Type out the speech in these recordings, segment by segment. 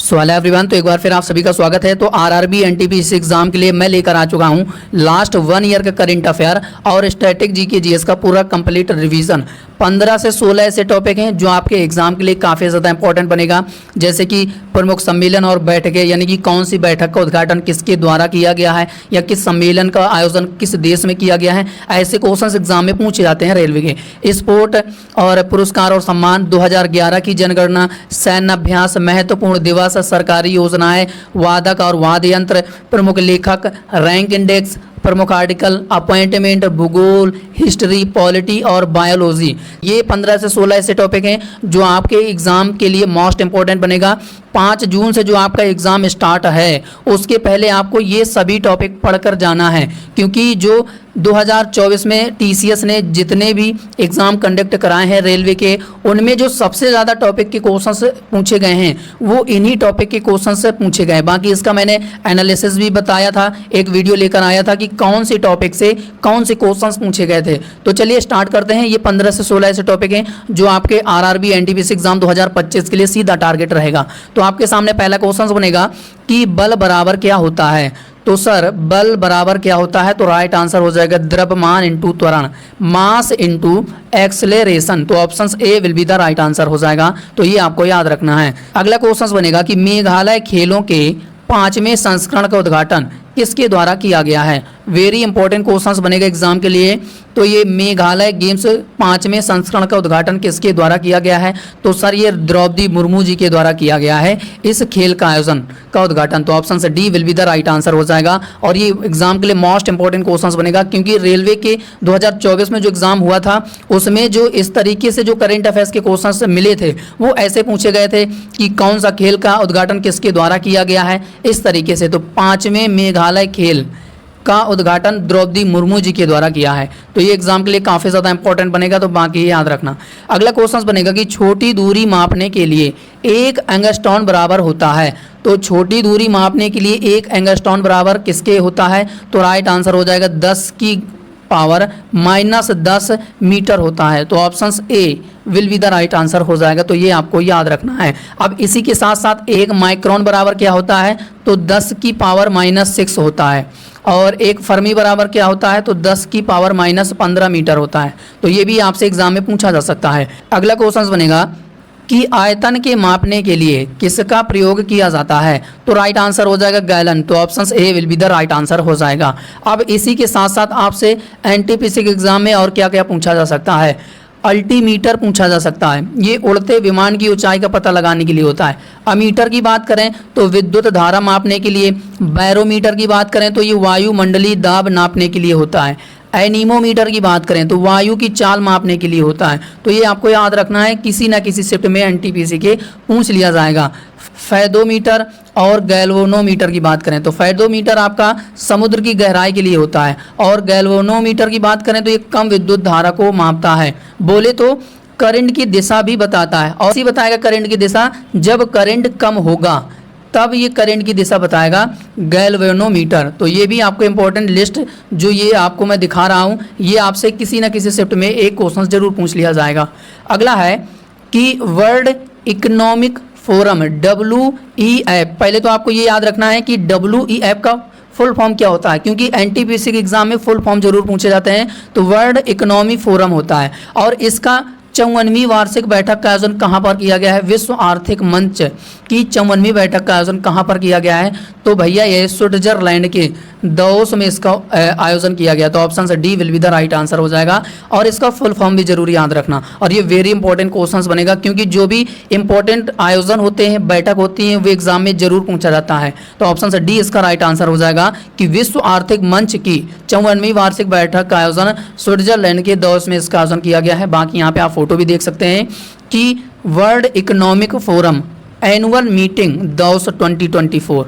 Hello everyone, तो एक बार फिर आप सभी का स्वागत है। तो आरआरबी एनटीपीसी एग्जाम के लिए मैं लेकर आ चुका हूं लास्ट 1 ईयर का करंट अफेयर और स्टैटिक जीके जीएस का पूरा कंप्लीट रिवीजन। 15 से 16 ऐसे टॉपिक हैं जो आपके एग्जाम के लिए काफ़ी ज़्यादा इंपॉर्टेंट बनेगा, जैसे कि प्रमुख सम्मेलन और बैठकें, यानी कि कौन सी बैठक का उद्घाटन किसके द्वारा किया गया है या किस सम्मेलन का आयोजन किस देश में किया गया है। ऐसे क्वेश्चन एग्जाम में पूछे जाते हैं रेलवे के। स्पोर्ट और पुरस्कार और सम्मान, 2011 की जनगणना, सैन्य अभ्यास, महत्वपूर्ण दिवस, सरकारी योजनाएं, वादक और वाद्य यंत्र, प्रमुख लेखक, रैंक इंडेक्स, प्रमुख आर्टिकल, अपॉइंटमेंट, भूगोल, हिस्ट्री, पॉलिटी और बायोलॉजी। ये 15 से 16 ऐसे टॉपिक हैं जो आपके एग्जाम के लिए मोस्ट इंपॉर्टेंट बनेगा। 5 जून से जो आपका एग्जाम स्टार्ट है उसके पहले आपको ये सभी टॉपिक पढ़कर जाना है, क्योंकि जो 2024 में टीसीएस ने जितने भी एग्ज़ाम कंडक्ट कराए हैं रेलवे के, उनमें जो सबसे ज़्यादा टॉपिक के क्वेश्चंस पूछे गए हैं वो इन्हीं टॉपिक के क्वेश्चंस से पूछे गए। बाकी इसका मैंने एनालिसिस भी बताया था, एक वीडियो लेकर आया था कि कौन से टॉपिक से कौन से क्वेश्चंस पूछे गए थे। तो चलिए स्टार्ट करते हैं। ये 15 से 16 ऐसे टॉपिक हैं जो आपके आरआरबी एनटीपीसी एग्जाम 2025 के लिए सीधा टारगेट रहेगा। तो आपके सामने पहला क्वेश्चन बनेगा कि बल बराबर क्या होता है। तो सर, बल बराबर क्या होता है? तो राइट आंसर हो जाएगा द्रव्यमान इंटू त्वरण, मास इंटू एक्सेलरेशन। तो option A will be the right answer हो जाएगा। तो ये आपको याद रखना है। अगला क्वेश्चन बनेगा कि मेघालय खेलों के 5वें संस्करण का उद्घाटन किसके द्वारा किया गया है। वेरी इंपॉर्टेंट क्वेश्चंस बनेगा एग्जाम के लिए। तो ये मेघालय गेम्स 5वें संस्करण का उद्घाटन किसके द्वारा किया गया है? तो सर, ये द्रौपदी मुर्मू जी के द्वारा किया गया है इस खेल का आयोजन का उद्घाटन। तो ऑप्शन से D will be the right answer हो जाएगा। और ये एग्जाम के लिए मोस्ट इंपॉर्टेंट क्वेश्चंस बनेगा, क्योंकि रेलवे के 2024 में जो एग्जाम हुआ था उसमें जो इस तरीके से जो करंट अफेयर्स के क्वेश्चंस मिले थे वो ऐसे पूछे गए थे कि कौन सा खेल का उद्घाटन किसके द्वारा किया गया है, इस तरीके से। तो 5वें मेघालय खेल का उद्घाटन द्रौपदी मुर्मू जी के द्वारा किया है। तो ये एग्जाम के लिए काफ़ी ज़्यादा इंपॉर्टेंट बनेगा, तो बाकी ये याद रखना। अगला क्वेश्चन बनेगा कि छोटी दूरी मापने के लिए 1 एंगस्ट्रॉन बराबर होता है। तो छोटी दूरी मापने के लिए 1 एंगस्ट्रॉन बराबर किसके होता है? तो राइट आंसर हो जाएगा 10 की पावर -10 मीटर होता है। तो option A will be the right answer हो जाएगा। तो ये आपको याद रखना है। अब इसी के साथ साथ 1 माइक्रोन बराबर क्या होता है? तो 10 की पावर -6 होता है। और 1 फर्मी बराबर क्या होता है? तो 10 की पावर -15 मीटर होता है। तो ये भी आपसे एग्जाम में पूछा जा सकता है। अगला क्वेश्चन बनेगा कि आयतन के मापने के लिए किसका प्रयोग किया जाता है? तो राइट आंसर हो जाएगा गैलन। तो option A will be the right answer हो जाएगा। अब इसी के साथ साथ आपसे एनटीपीसी के एग्जाम में और क्या क्या पूछा जा सकता है? अल्टीमीटर पूछा जा सकता है। ये उड़ते विमान की ऊंचाई का पता लगाने के लिए होता है। अमीटर की बात करें तो विद्युत धारा मापने के लिए। बैरोमीटर की बात करें तो ये वायुमंडलीय दाब नापने के लिए होता है। एनीमोमीटर की बात करें तो वायु की चाल मापने के लिए होता है। तो ये आपको याद रखना है, किसी ना किसी शिफ्ट में एनटीपीसी के पूछ लिया जाएगा। फेदोमीटर और गैल्वेनोमीटर की बात करें तो फेदोमीटर आपका समुद्र की गहराई के लिए होता है, और गैल्वेनोमीटर की बात करें तो ये कम विद्युत धारा को मापता है। बोले तो करंट की दिशा भी बताता है, और इसी बताएगा करंट की दिशा जब करंट कम होगा तब ये करंट की दिशा बताएगा गैल्वेनोमीटर। तो ये भी आपको इंपॉर्टेंट लिस्ट जो ये आपको मैं दिखा रहा हूँ, ये आपसे किसी ना किसी शिफ्ट में एक क्वेश्चन जरूर पूछ लिया जाएगा। अगला है कि वर्ल्ड इकोनॉमिक फोरम WEF, पहले तो आपको ये याद रखना है कि WEF का फुल फॉर्म क्या होता है, क्योंकि एनटीपीसी के एग्जाम में फुल फॉर्म जरूर पूछे जाते हैं। तो वर्ल्ड इकोनॉमिक फोरम होता है, और इसका 54वीं वार्षिक बैठक का आयोजन कहाँ पर किया गया है? विश्व आर्थिक मंच की 54वीं बैठक का आयोजन कहाँ पर किया गया है? तो भैया ये स्विट्जरलैंड के दावोस में इसका आयोजन किया गया। तो ऑप्शन से D will be the right answer हो जाएगा। और इसका फुल फॉर्म भी जरूर याद रखना। और ये वेरी इंपॉर्टेंट क्वेश्चंस बनेगा, क्योंकि जो भी इंपॉर्टेंट आयोजन होते हैं, बैठक होती है, वो एग्जाम में जरूर पूछा जाता है। तो ऑप्शन से डी इसका राइट आंसर हो जाएगा कि विश्व आर्थिक मंच की 54वीं वार्षिक बैठक का आयोजन स्विट्जरलैंड के दावोस में इसका आयोजन किया गया है। बाकी यहाँ पे आप फोटो भी देख सकते हैं कि world economic forum annual meeting Davos 2024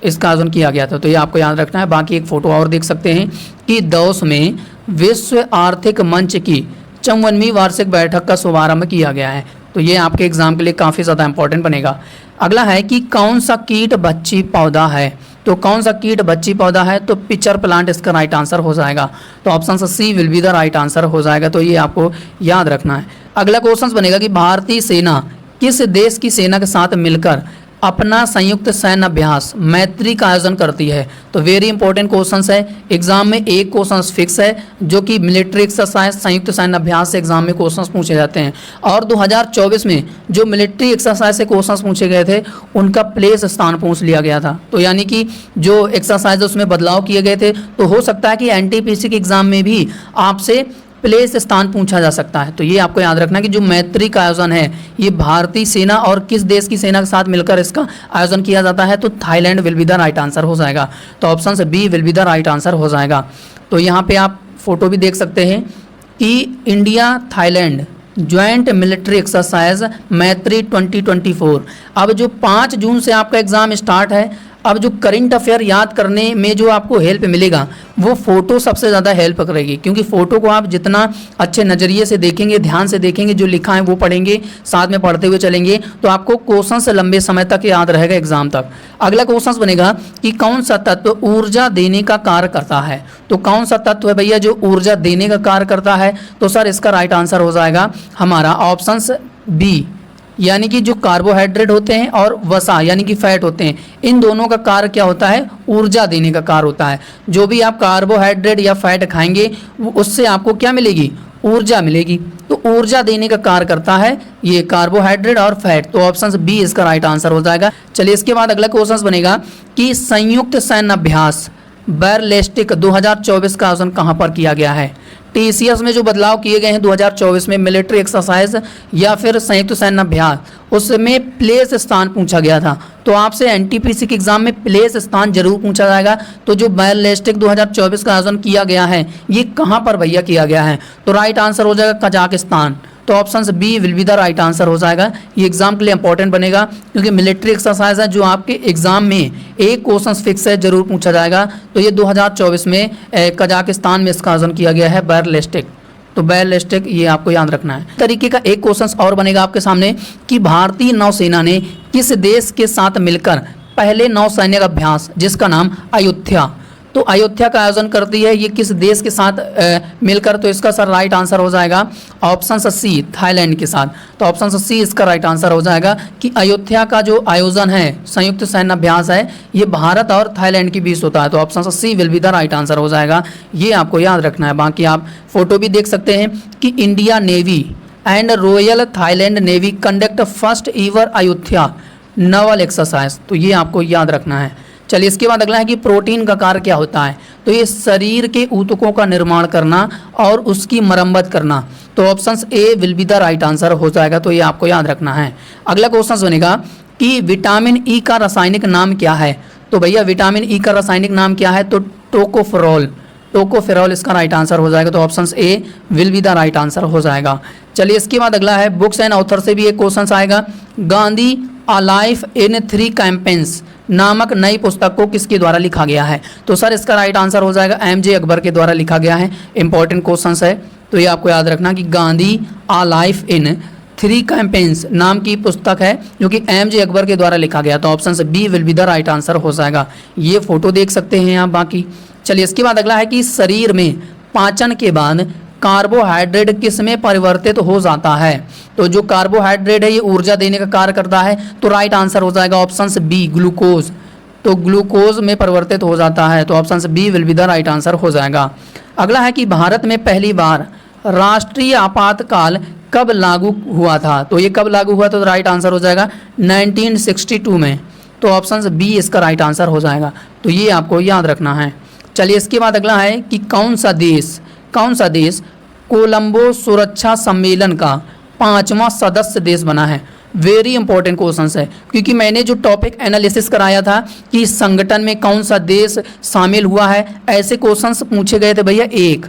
इसका आयोजन किया गया था। तो ये आपको याद रखना है। बाकी एक फोटो और देख सकते हैं कि दावोस में विश्व आर्थिक मंच की 54वीं वार्षिक बैठक का शुभारंभ किया गया है। तो ये आपके एग्जाम के लिए काफ़ी ज़्यादा इंपॉर्टेंट बनेगा। अगला है कि कौन सा कीट बच्ची पौधा है? तो कौन सा कीट बच्ची पौधा है? तो पिचर प्लांट इसका राइट आंसर हो जाएगा। तो option C will be the right answer हो जाएगा। तो ये आपको याद रखना है। अगला क्वेश्चन बनेगा कि भारतीय सेना किस देश की सेना के साथ मिलकर अपना संयुक्त सैन्य अभ्यास मैत्री का आयोजन करती है। तो वेरी इंपॉर्टेंट क्वेश्चन है, एग्जाम में एक क्वेश्चन फिक्स है जो कि मिलिट्री एक्सरसाइज संयुक्त सैन्य अभ्यास से एग्जाम में क्वेश्चन पूछे जाते हैं। और 2024 में जो मिलिट्री एक्सरसाइज से क्वेश्चन पूछे गए थे उनका प्लेस स्थान पूछ लिया गया था। तो यानी कि जो एक्सरसाइज उसमें बदलाव किए गए थे, तो हो सकता है कि एनटीपीसी के एग्जाम में भी आपसे प्लेस स्थान पूछा जा सकता है। तो ये आपको याद रखना कि जो मैत्री का आयोजन है ये भारतीय सेना और किस देश की सेना के साथ मिलकर इसका आयोजन किया जाता है, तो Thailand will be the right answer हो जाएगा। तो ऑप्शन से B will be the right answer हो जाएगा। तो यहाँ पे आप फोटो भी देख सकते हैं कि India Thailand joint military exercise मैत्री 2024। अब जो 5 जून से आपका एग्जाम स्टार्ट है, अब जो करंट अफेयर याद करने में जो आपको हेल्प मिलेगा वो फ़ोटो सबसे ज़्यादा हेल्प करेगी, क्योंकि फ़ोटो को आप जितना अच्छे नज़रिए से देखेंगे, ध्यान से देखेंगे, जो लिखा है वो पढ़ेंगे, साथ में पढ़ते हुए चलेंगे, तो आपको क्वेश्चन से लंबे समय तक याद रहेगा एग्जाम तक। अगला क्वेश्चन बनेगा कि कौन सा तत्व ऊर्जा देने का कार्य करता है। तो कौन सा तत्व है भैया जो ऊर्जा देने का कार्य करता है, तो सर इसका राइट आंसर हो जाएगा हमारा ऑप्शन बी, यानी कि जो कार्बोहाइड्रेट होते हैं और वसा यानी कि फैट होते हैं, इन दोनों का कार्य क्या होता है, ऊर्जा देने का कार्य होता है। जो भी आप कार्बोहाइड्रेट या फैट खाएंगे उससे आपको क्या मिलेगी, ऊर्जा मिलेगी। तो ऊर्जा देने का कार्य करता है ये कार्बोहाइड्रेट और फैट। तो ऑप्शन बी इसका राइट आंसर हो जाएगा। चलिए इसके बाद अगला क्वेश्चन बनेगा कि संयुक्त सैन्य अभ्यास बैरलिस्टिक 2024 का आयोजन कहाँ पर किया गया है। टीसीएस में जो बदलाव किए गए हैं 2024 में मिलिट्री एक्सरसाइज या फिर संयुक्त सैन्य अभ्यास, उसमें प्लेस स्थान पूछा गया था। तो आपसे एनटीपीसी के एग्जाम में प्लेस स्थान जरूर पूछा जाएगा। तो जो बैरलिस्टिक 2024 का आयोजन किया गया है ये कहाँ पर भैया किया गया है, तो राइट आंसर हो जाएगा कजाकिस्तान। तो option B will be the right answer हो जाएगा। ये एग्जाम के लिए इंपॉर्टेंट बनेगा क्योंकि मिलिट्री एक्सरसाइज है जो आपके एग्जाम में एक क्वेश्चन फिक्स है, जरूर पूछा जाएगा। तो ये 2024 में कजाकिस्तान में इसका आयोजन किया गया है बैरलिस्टिक। तो बैरलिस्टिक ये आपको याद रखना है। तरीके का एक क्वेश्चन और बनेगा आपके सामने कि भारतीय नौसेना ने किस देश के साथ मिलकर पहले नौसैनिक अभ्यास जिसका नाम अयोध्या, तो अयोध्या का आयोजन करती है, ये किस देश के साथ मिलकर, तो इसका सर राइट आंसर हो जाएगा ऑप्शन सी थाईलैंड के साथ। तो ऑप्शन सी इसका राइट आंसर हो जाएगा कि अयोध्या का जो आयोजन है संयुक्त सैन्य अभ्यास है ये भारत और थाईलैंड के बीच होता है। तो option C will be the right answer हो जाएगा। ये आपको याद रखना है। बाकी आप फोटो भी देख सकते हैं कि India navy and royal Thailand navy conduct first ईवर Ayodhya Naval exercise. तो ये आपको याद रखना है। चलिए इसके बाद अगला है कि प्रोटीन का कार्य क्या होता है। तो ये शरीर के ऊतकों का निर्माण करना और उसकी मरम्मत करना। तो option A will be the right answer हो जाएगा। तो ये आपको याद रखना है। अगला क्वेश्चन बनेगा कि विटामिन ई का रासायनिक नाम क्या है। तो भैया विटामिन ई का रासायनिक नाम क्या है, तो टोकोफेरोल। टोकोफेरोल इसका राइट आंसर हो जाएगा। तो option A will be the right answer हो जाएगा। चलिए इसके बाद अगला है बुक्स एंड ऑथर से भी एक क्वेश्चन आएगा। Gandhi a life in 3 campaigns नामक नई पुस्तक को किसके द्वारा लिखा गया है। तो सर इसका राइट आंसर हो जाएगा एमजे अकबर के द्वारा लिखा गया है। इंपॉर्टेंट क्वेश्चन है, तो ये आपको याद रखना कि Gandhi a life in 3 campaigns नाम की पुस्तक है जो कि एमजे अकबर के द्वारा लिखा गया। तो option B will be the right answer हो जाएगा। ये फोटो देख सकते हैं आप। बाकी चलिए इसके बाद अगला है कि शरीर में पाचन के बाद कार्बोहाइड्रेट किस में परिवर्तित हो जाता है। तो जो कार्बोहाइड्रेट है ये ऊर्जा देने का कार्य करता है। तो राइट आंसर हो जाएगा ऑप्शन बी ग्लूकोज। तो ग्लूकोज में परिवर्तित हो जाता है। तो option B will be the right answer हो जाएगा। अगला है कि भारत में पहली बार राष्ट्रीय आपातकाल कब लागू हुआ था। तो ये कब लागू हुआ, तो राइट आंसर हो जाएगा 1962 में। तो ऑप्शन बी इसका राइट आंसर हो जाएगा। तो ये आपको याद रखना है। चलिए इसके बाद अगला है कि कौन सा देश कोलंबो सुरक्षा सम्मेलन का 5वां सदस्य देश बना है। वेरी इंपॉर्टेंट क्वेश्चन है क्योंकि मैंने जो टॉपिक एनालिसिस कराया था कि संगठन में कौन सा देश शामिल हुआ है, ऐसे क्वेश्चंस पूछे गए थे भैया। एक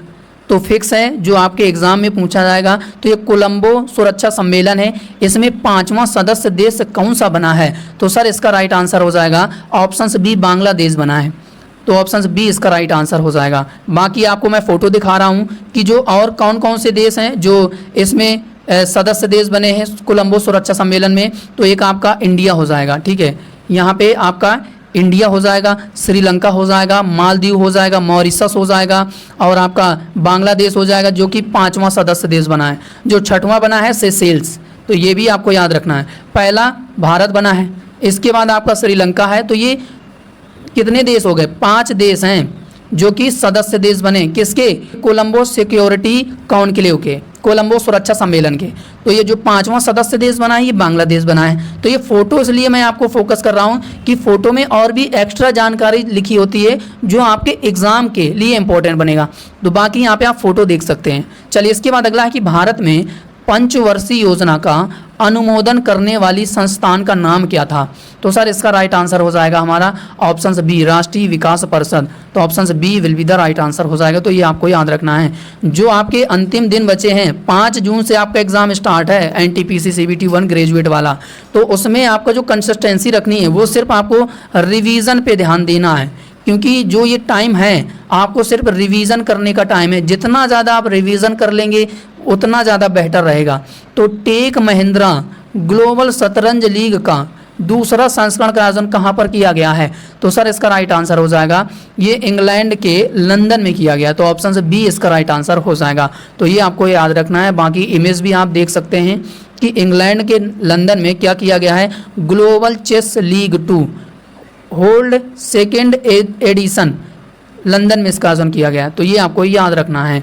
तो फिक्स है जो आपके एग्जाम में पूछा जाएगा। तो ये कोलंबो सुरक्षा सम्मेलन है, इसमें 5वां सदस्य देश कौन सा बना है। तो सर इसका राइट आंसर हो जाएगा ऑप्शन बी बांग्लादेश बना है। तो ऑप्शन बी इसका राइट आंसर हो जाएगा। बाकी आपको मैं फोटो दिखा रहा हूँ कि जो और कौन कौन से देश हैं जो इसमें सदस्य देश बने हैं कोलंबो सुरक्षा सम्मेलन में। तो एक आपका इंडिया हो जाएगा, ठीक है, यहाँ पे आपका इंडिया हो जाएगा, श्रीलंका हो जाएगा, मालदीव हो जाएगा, मॉरिशस हो जाएगा और आपका बांग्लादेश हो जाएगा जो कि 5वां सदस्य देश बना है। जो 6वां बना है सेशेल्स। तो ये भी आपको याद रखना है। पहला भारत बना है, इसके बाद आपका श्रीलंका है। तो ये कितने देश हो गए? 5 देश हैं जो कि सदस्य देश बने किसके? कोलंबो सिक्योरिटी कॉन्क्लेव के, कोलंबो सुरक्षा सम्मेलन के। तो ये जो 5वां सदस्य देश बना है ये बांग्लादेश बना है। तो ये फोटो इसलिए मैं आपको फोकस कर रहा हूँ कि फोटो में और भी एक्स्ट्रा जानकारी लिखी होती है जो आपके एग्जाम के लिए इंपॉर्टेंट बनेगा। तो बाकी यहाँ पे आप फोटो देख सकते हैं। चलिए इसके बाद अगला है कि भारत में पंचवर्षीय योजना का अनुमोदन करने वाली संस्थान का नाम क्या था? तो सर इसका राइट आंसर हो जाएगा हमारा ऑप्शन बी, राष्ट्रीय विकास परिषद। तो option B will be the right answer हो जाएगा। तो ये आपको याद रखना है। जो आपके अंतिम दिन बचे हैं, 5 जून से आपका एग्जाम स्टार्ट है एनटीपीसी सीबीटी 1 ग्रेजुएट वाला। तो उसमें आपको जो कंसिस्टेंसी रखनी है वो सिर्फ आपको रिवीजन पे ध्यान देना है, क्योंकि जो ये टाइम है आपको सिर्फ रिवीजन करने का टाइम है। जितना ज़्यादा आप रिवीजन कर लेंगे उतना ज़्यादा बेहतर रहेगा। तो टेक महिंद्रा ग्लोबल शतरंज लीग का दूसरा संस्करण का आयोजन कहाँ पर किया गया है? तो सर इसका राइट आंसर हो जाएगा ये इंग्लैंड के लंदन में किया गया। तो ऑप्शन बी इसका राइट आंसर हो जाएगा। तो ये आपको याद रखना है। बाकी इमेज भी आप देख सकते हैं कि इंग्लैंड के लंदन में क्या किया गया है? Global chess league 2 hold second edition London में इसका आयोजन किया गया। तो ये आपको याद रखना है।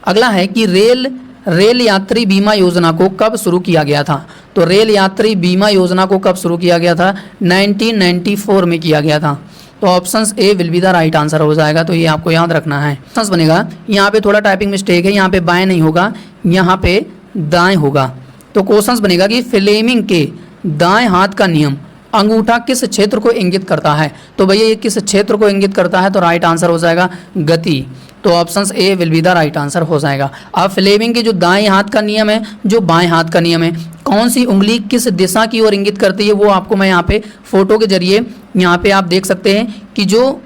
अगला है कि रेल यात्री बीमा योजना को कब शुरू किया गया था? तो रेल यात्री बीमा योजना को कब शुरू किया गया था? 1994 में किया गया था। तो option A will be the right answer हो जाएगा। तो ये आपको याद रखना है। ऑप्शन बनेगा, यहाँ पे थोड़ा टाइपिंग मिस्टेक है, यहाँ पे बाएं नहीं होगा, यहाँ पे दाएं होगा। तो क्वेश्चन बनेगा कि फ्लेमिंग के दाएं हाथ का नियम अंगूठा किस क्षेत्र को इंगित करता है? तो भैया ये किस क्षेत्र को इंगित करता है? तो राइट आंसर हो जाएगा गति। तो option A will be the right answer हो जाएगा। अब फ्लेमिंग के जो दाएं हाथ का नियम है, जो बाएं हाथ का नियम है, कौन सी उंगली किस दिशा की ओर इंगित करती है वो आपको मैं यहाँ पे फोटो के जरिए यहाँ पे आप देख सकते हैं कि जो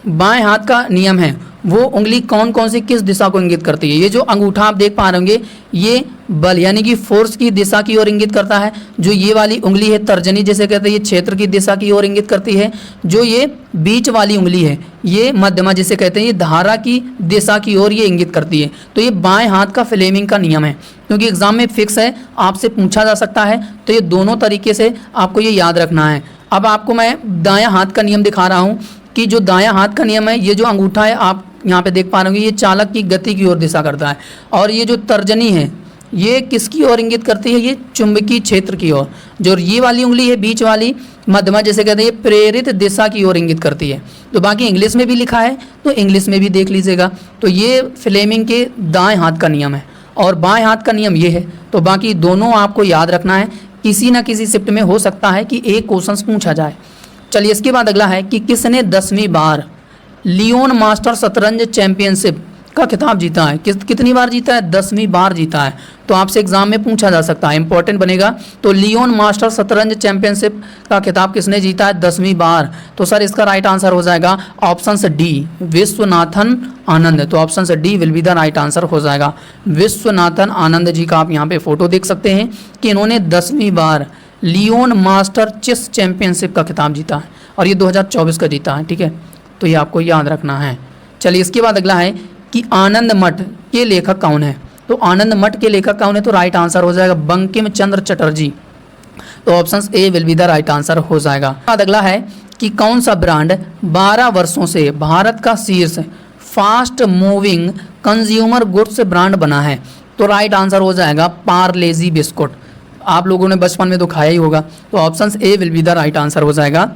बाएं हाथ का नियम है वो उंगली कौन कौन सी किस दिशा को इंगित करती है। ये जो अंगूठा आप देख पा रहे होंगे ये बल यानी कि फोर्स की दिशा की ओर इंगित करता है। जो ये वाली उंगली है तर्जनी जैसे कहते हैं, ये क्षेत्र की दिशा की ओर इंगित करती है। जो ये बीच वाली उंगली है ये मध्यमा जिसे कहते हैं, ये धारा की दिशा की ओर ये इंगित करती है। तो ये बाएं हाथ का फ्लेमिंग का नियम है, क्योंकि एग्जाम में फिक्स है, आपसे पूछा जा सकता है। तो ये दोनों तरीके से आपको ये याद रखना है। अब आपको मैं दायां हाथ का नियम दिखा रहा हूँ कि जो दायां हाथ का नियम है, ये जो अंगूठा है आप यहाँ पे देख पा रहे होंगे, ये चालक की गति की ओर दिशा करता है। और ये जो तर्जनी है ये किसकी ओर इंगित करती है? ये चुंबकीय क्षेत्र की ओर। जो ये वाली उंगली है बीच वाली मध्यमा जैसे कहते हैं, ये प्रेरित दिशा की ओर इंगित करती है। तो बाकी इंग्लिश में भी लिखा है तो इंग्लिश में भी देख लीजिएगा। तो ये फ्लेमिंग के दाएं हाथ का नियम है और बाएं हाथ का नियम ये है। तो बाकी दोनों आपको याद रखना है। किसी ना किसी शिफ्ट में हो सकता है कि एक क्वेश्चन पूछा जाए। चलिए इसके बाद अगला है कि किसने 10वीं बार लियोन मास्टर शतरंज चैंपियनशिप का खिताब जीता है? कितनी बार जीता है? 10वीं बार जीता है। तो आपसे एग्जाम में पूछा जा सकता है, इंपॉर्टेंट बनेगा। तो लियोन मास्टर शतरंज चैंपियनशिप का खिताब किसने जीता है 10वीं बार? तो सर इसका राइट आंसर हो जाएगा ऑप्शन डी विश्वनाथन आनंद। तो option D will be the right answer हो जाएगा। विश्वनाथन आनंद जी का आप यहाँ पे फोटो देख सकते हैं कि इन्होंने 10वीं बार लियोन मास्टर चेस चैंपियनशिप का खिताब जीता है और ये 2024 का जीता है। ठीक है, तो ये आपको याद रखना है। चलिए इसके बाद अगला है कि आनंद मठ के लेखक कौन है? तो आनंद मठ के लेखक कौन है? तो राइट आंसर हो जाएगा बंकिम चंद्र चटर्जी। तो option A will be the right answer हो जाएगा। बाद अगला है कि कौन सा ब्रांड 12 वर्षों से भारत का शीर्ष fast moving consumer goods brand बना है? तो राइट आंसर हो जाएगा पार्लेजी बिस्कुट। आप लोगों ने बचपन में तो खाया ही होगा। तो option A will be the right answer हो जाएगा।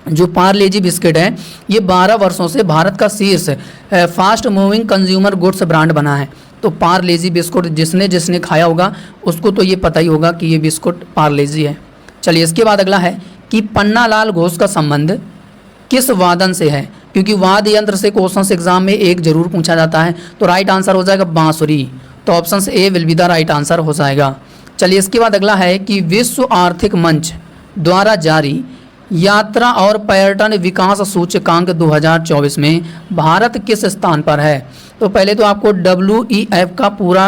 जो पार्लेजी बिस्किट है ये 12 वर्षों से भारत का शीर्ष fast moving consumer goods brand बना है। तो पार्लेजी बिस्कुट जिसने खाया होगा उसको तो ये पता ही होगा कि ये बिस्कुट पार्लेजी है। चलिए इसके बाद अगला है कि पन्नालाल घोष का संबंध किस वादन से है? क्योंकि वाद्य यंत्र से क्वेश्चन एग्जाम में एक जरूर पूछा जाता है। तो राइट आंसर हो जाएगा बांसुरी। तो option A will be the right answer हो जाएगा। चलिए इसके बाद अगला है कि विश्व आर्थिक मंच द्वारा जारी यात्रा और पर्यटन विकास सूचकांक 2024 में भारत किस स्थान पर है? तो पहले तो आपको WEF का पूरा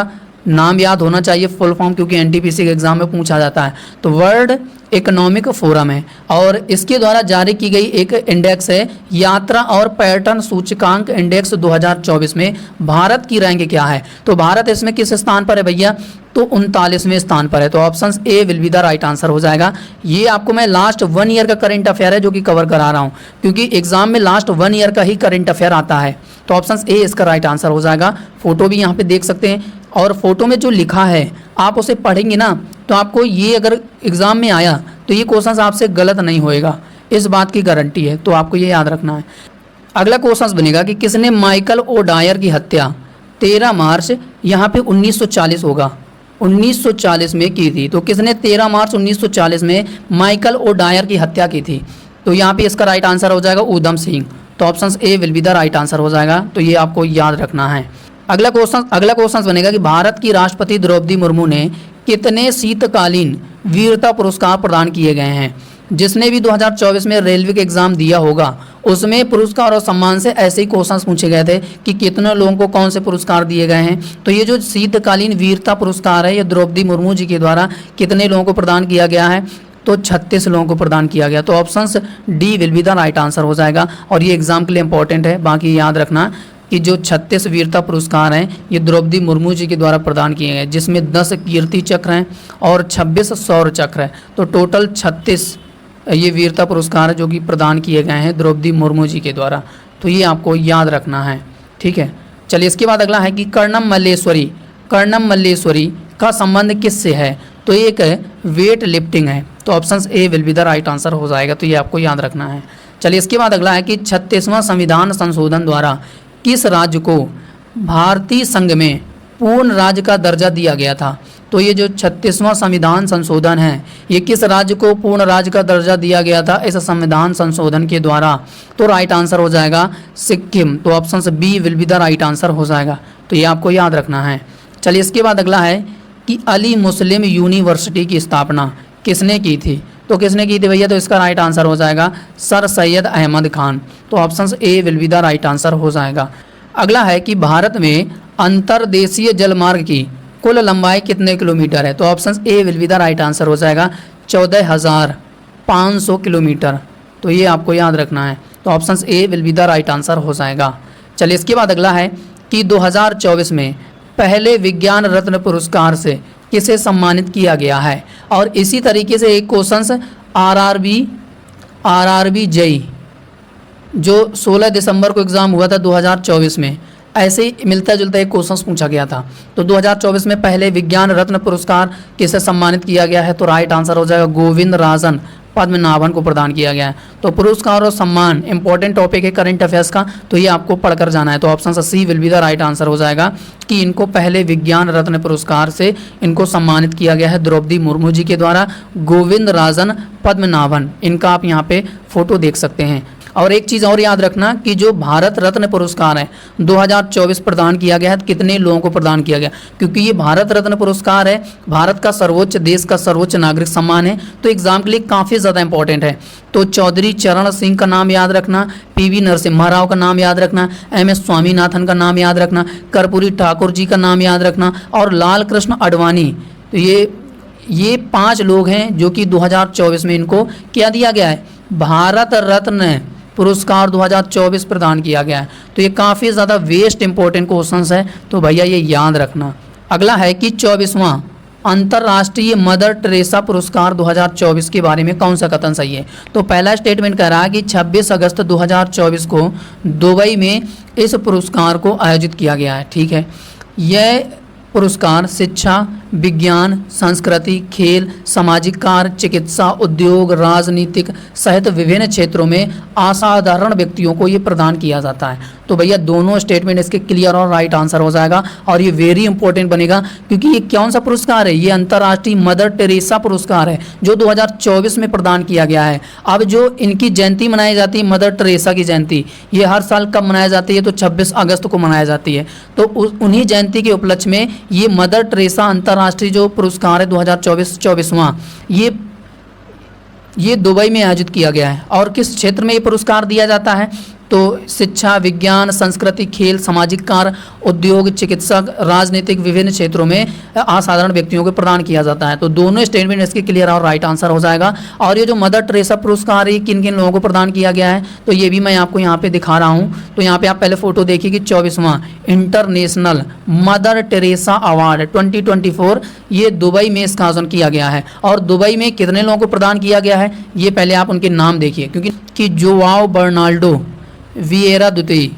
नाम याद होना चाहिए, फुल फॉर्म, क्योंकि NTPC के एग्जाम में पूछा जाता है। तो वर्ल्ड इकोनॉमिक फोरम है और इसके द्वारा जारी की गई एक इंडेक्स है यात्रा और पर्यटन सूचकांक इंडेक्स 2024 में भारत की रैंक क्या है। तो भारत इसमें किस स्थान पर है भैया, तो 39वें स्थान पर है। तो option A will be the right answer हो जाएगा। ये आपको मैं लास्ट 1 ईयर का करंट अफेयर है जो कि कवर करा रहा हूँ, क्योंकि एग्जाम में लास्ट 1 ईयर का ही करंट अफेयर आता है। तो ऑप्शन ए इसका राइट आंसर हो जाएगा। फोटो भी यहाँ पे देख सकते हैं और फोटो में जो लिखा है आप उसे पढ़ेंगे ना तो आपको ये अगर एग्जाम में आया तो ये क्वेश्चन आपसे गलत नहीं होएगा, इस बात की गारंटी है। तो आपको ये याद रखना है। अगला क्वेश्चन बनेगा कि किसने माइकल ओडायर की हत्या 13 मार्च यहाँ पे 1940 होगा 1940 में की थी। तो किसने 13 मार्च 1940 में माइकल ओडायर की हत्या की थी। तो यहाँ पे इसका राइट आंसर हो जाएगा ऊधम सिंह। तो option A will be the right answer हो जाएगा। तो ये आपको याद रखना है। अगला क्वेश्चन बनेगा कि भारत की राष्ट्रपति द्रौपदी मुर्मू ने कितने शीतकालीन वीरता पुरस्कार प्रदान किए गए हैं। जिसने भी 2024 में रेलवे के एग्जाम दिया होगा उसमें पुरस्कार और सम्मान से ऐसे ही क्वेश्चन पूछे गए थे कि कितने लोगों को कौन से पुरस्कार दिए गए हैं। तो ये जो शीतकालीन वीरता पुरस्कार है ये द्रौपदी मुर्मू जी के द्वारा कितने लोगों को प्रदान किया गया है, तो 36 लोगों को प्रदान किया गया। तो option D will be the right answer हो जाएगा। और ये एग्जाम के लिए इंपॉर्टेंट है। बाकी याद रखना कि जो 36 वीरता पुरस्कार हैं ये द्रौपदी मुर्मू जी के द्वारा प्रदान किए गए, जिसमें 10 कीर्ति चक्र हैं और 26 शौर्य चक्र है। तो टोटल 36 ये वीरता पुरस्कार जो कि प्रदान किए गए हैं द्रौपदी मुर्मू जी के द्वारा। तो ये आपको याद रखना है, ठीक है। चलिए इसके बाद अगला है कि कर्णम मल्लेश्वरी का संबंध किससे है। तो एक वेट लिफ्टिंग है। तो option A will be the right answer हो जाएगा। तो ये आपको याद रखना है। चलिए इसके बाद अगला है कि 36वां संविधान संशोधन द्वारा किस राज्य को भारतीय संघ में पूर्ण राज्य का दर्जा दिया गया था। तो ये जो 36वां संविधान संशोधन है ये किस राज्य को पूर्ण राज्य का दर्जा दिया गया था इस संविधान संशोधन के द्वारा। तो राइट आंसर हो जाएगा सिक्किम। तो option B will be the right answer हो जाएगा। तो ये आपको याद रखना है। चलिए इसके बाद अगला है कि अली मुस्लिम यूनिवर्सिटी की स्थापना किसने की थी। तो किसने की थी भैया, तो इसका राइट आंसर हो जाएगा सर सैयद अहमद खान। तो option A will be the right answer हो जाएगा। अगला है कि भारत में अंतर्देशीय जलमार्ग की कुल लंबाई कितने किलोमीटर है। तो option A will be the right answer हो जाएगा 14,500 किलोमीटर। तो ये आपको याद रखना है। तो option A will be the right answer हो जाएगा। चलिए इसके बाद अगला है कि 2024 में पहले विज्ञान रत्न पुरस्कार से किसे सम्मानित किया गया है। और इसी तरीके से एक क्वेश्चन आरआरबी जेई जो 16 दिसंबर को एग्ज़ाम हुआ था 2024 में, ऐसे ही मिलता जुलता एक क्वेश्चन पूछा गया था। तो 2024 में पहले विज्ञान रत्न पुरस्कार किसे सम्मानित किया गया है। तो राइट आंसर हो जाएगा गोविंद राजन पद्मनाभन को प्रदान किया गया है। तो पुरस्कार और सम्मान इंपॉर्टेंट टॉपिक है करंट अफेयर्स का, तो ये आपको पढ़कर जाना है। तो option C will be the right answer हो जाएगा कि इनको पहले विज्ञान रत्न पुरस्कार से इनको सम्मानित किया गया है द्रौपदी मुर्मू जी के द्वारा, गोविंद राजन पद्मनाभन। इनका आप यहाँ पे फोटो देख सकते हैं। और एक चीज़ और याद रखना कि जो भारत रत्न पुरस्कार है 2024 प्रदान किया गया है, कितने लोगों को प्रदान किया गया, क्योंकि ये भारत रत्न पुरस्कार है, भारत का सर्वोच्च, देश का सर्वोच्च नागरिक सम्मान है। तो एग्जाम के लिए काफ़ी ज़्यादा इंपॉर्टेंट है। तो चौधरी चरण सिंह का नाम याद रखना, पीवी नरसिम्हा राव का नाम याद रखना, एमएस स्वामीनाथन का नाम याद रखना, कर्पूरी ठाकुर जी का नाम याद रखना और लाल कृष्ण आडवाणी। तो ये 5 लोग हैं जो कि 2024 में इनको क्या दिया गया है, भारत रत्न पुरस्कार 2024 प्रदान किया गया है। तो ये काफ़ी ज़्यादा वेस्ट इंपॉर्टेंट क्वेश्चंस है, तो भैया ये याद रखना। अगला है कि 24वां अंतर्राष्ट्रीय मदर टेरेसा पुरस्कार 2024 के बारे में कौन सा कथन सही है। तो पहला स्टेटमेंट कह रहा है कि 26 अगस्त 2024 को दुबई में इस पुरस्कार को आयोजित किया गया है। ठीक है, यह पुरस्कार शिक्षा, विज्ञान, संस्कृति, खेल, सामाजिक कार्य, चिकित्सा, उद्योग, राजनीतिक सहित विभिन्न क्षेत्रों में असाधारण व्यक्तियों को ये प्रदान किया जाता है। तो भैया दोनों स्टेटमेंट इसके क्लियर और राइट आंसर हो जाएगा। और ये वेरी इंपॉर्टेंट बनेगा क्योंकि ये कौन सा पुरस्कार है, ये अंतर्राष्ट्रीय मदर टेरेसा पुरस्कार है जो 2024 में प्रदान किया गया है। अब जो इनकी जयंती मनाई जाती है, मदर टेरेसा की जयंती, ये हर साल कब मनाई जाती है, तो 26 अगस्त को मनाई जाती है। तो उन्हीं जयंती के उपलक्ष्य में ये मदर टेरेसा अंतर्राष्ट्रीय जो पुरस्कार है 2024वां ये दुबई में आयोजित किया गया है। और किस क्षेत्र में ये पुरस्कार दिया जाता है, तो शिक्षा, विज्ञान, संस्कृति, खेल, सामाजिक कार्य, उद्योग, चिकित्सक, राजनीतिक, विभिन्न क्षेत्रों में असाधारण व्यक्तियों को प्रदान किया जाता है। तो दोनों स्टेटमेंट इसके क्लियर और राइट आंसर हो जाएगा। और ये जो मदर टेरेसा पुरस्कार ये किन किन लोगों को प्रदान किया गया है, तो ये भी मैं आपको यहाँ पे दिखा रहा हूँ। तो यहाँ पे आप पहले फोटो देखिए कि 24वां इंटरनेशनल मदर टेरेसा अवार्ड 2024 ये दुबई में इसका आयोजन किया गया है। और दुबई में कितने लोगों को प्रदान किया गया है, ये पहले आप उनके नाम देखिए, क्योंकि जोआओ बर्नाल्डो विएरा द्वितीय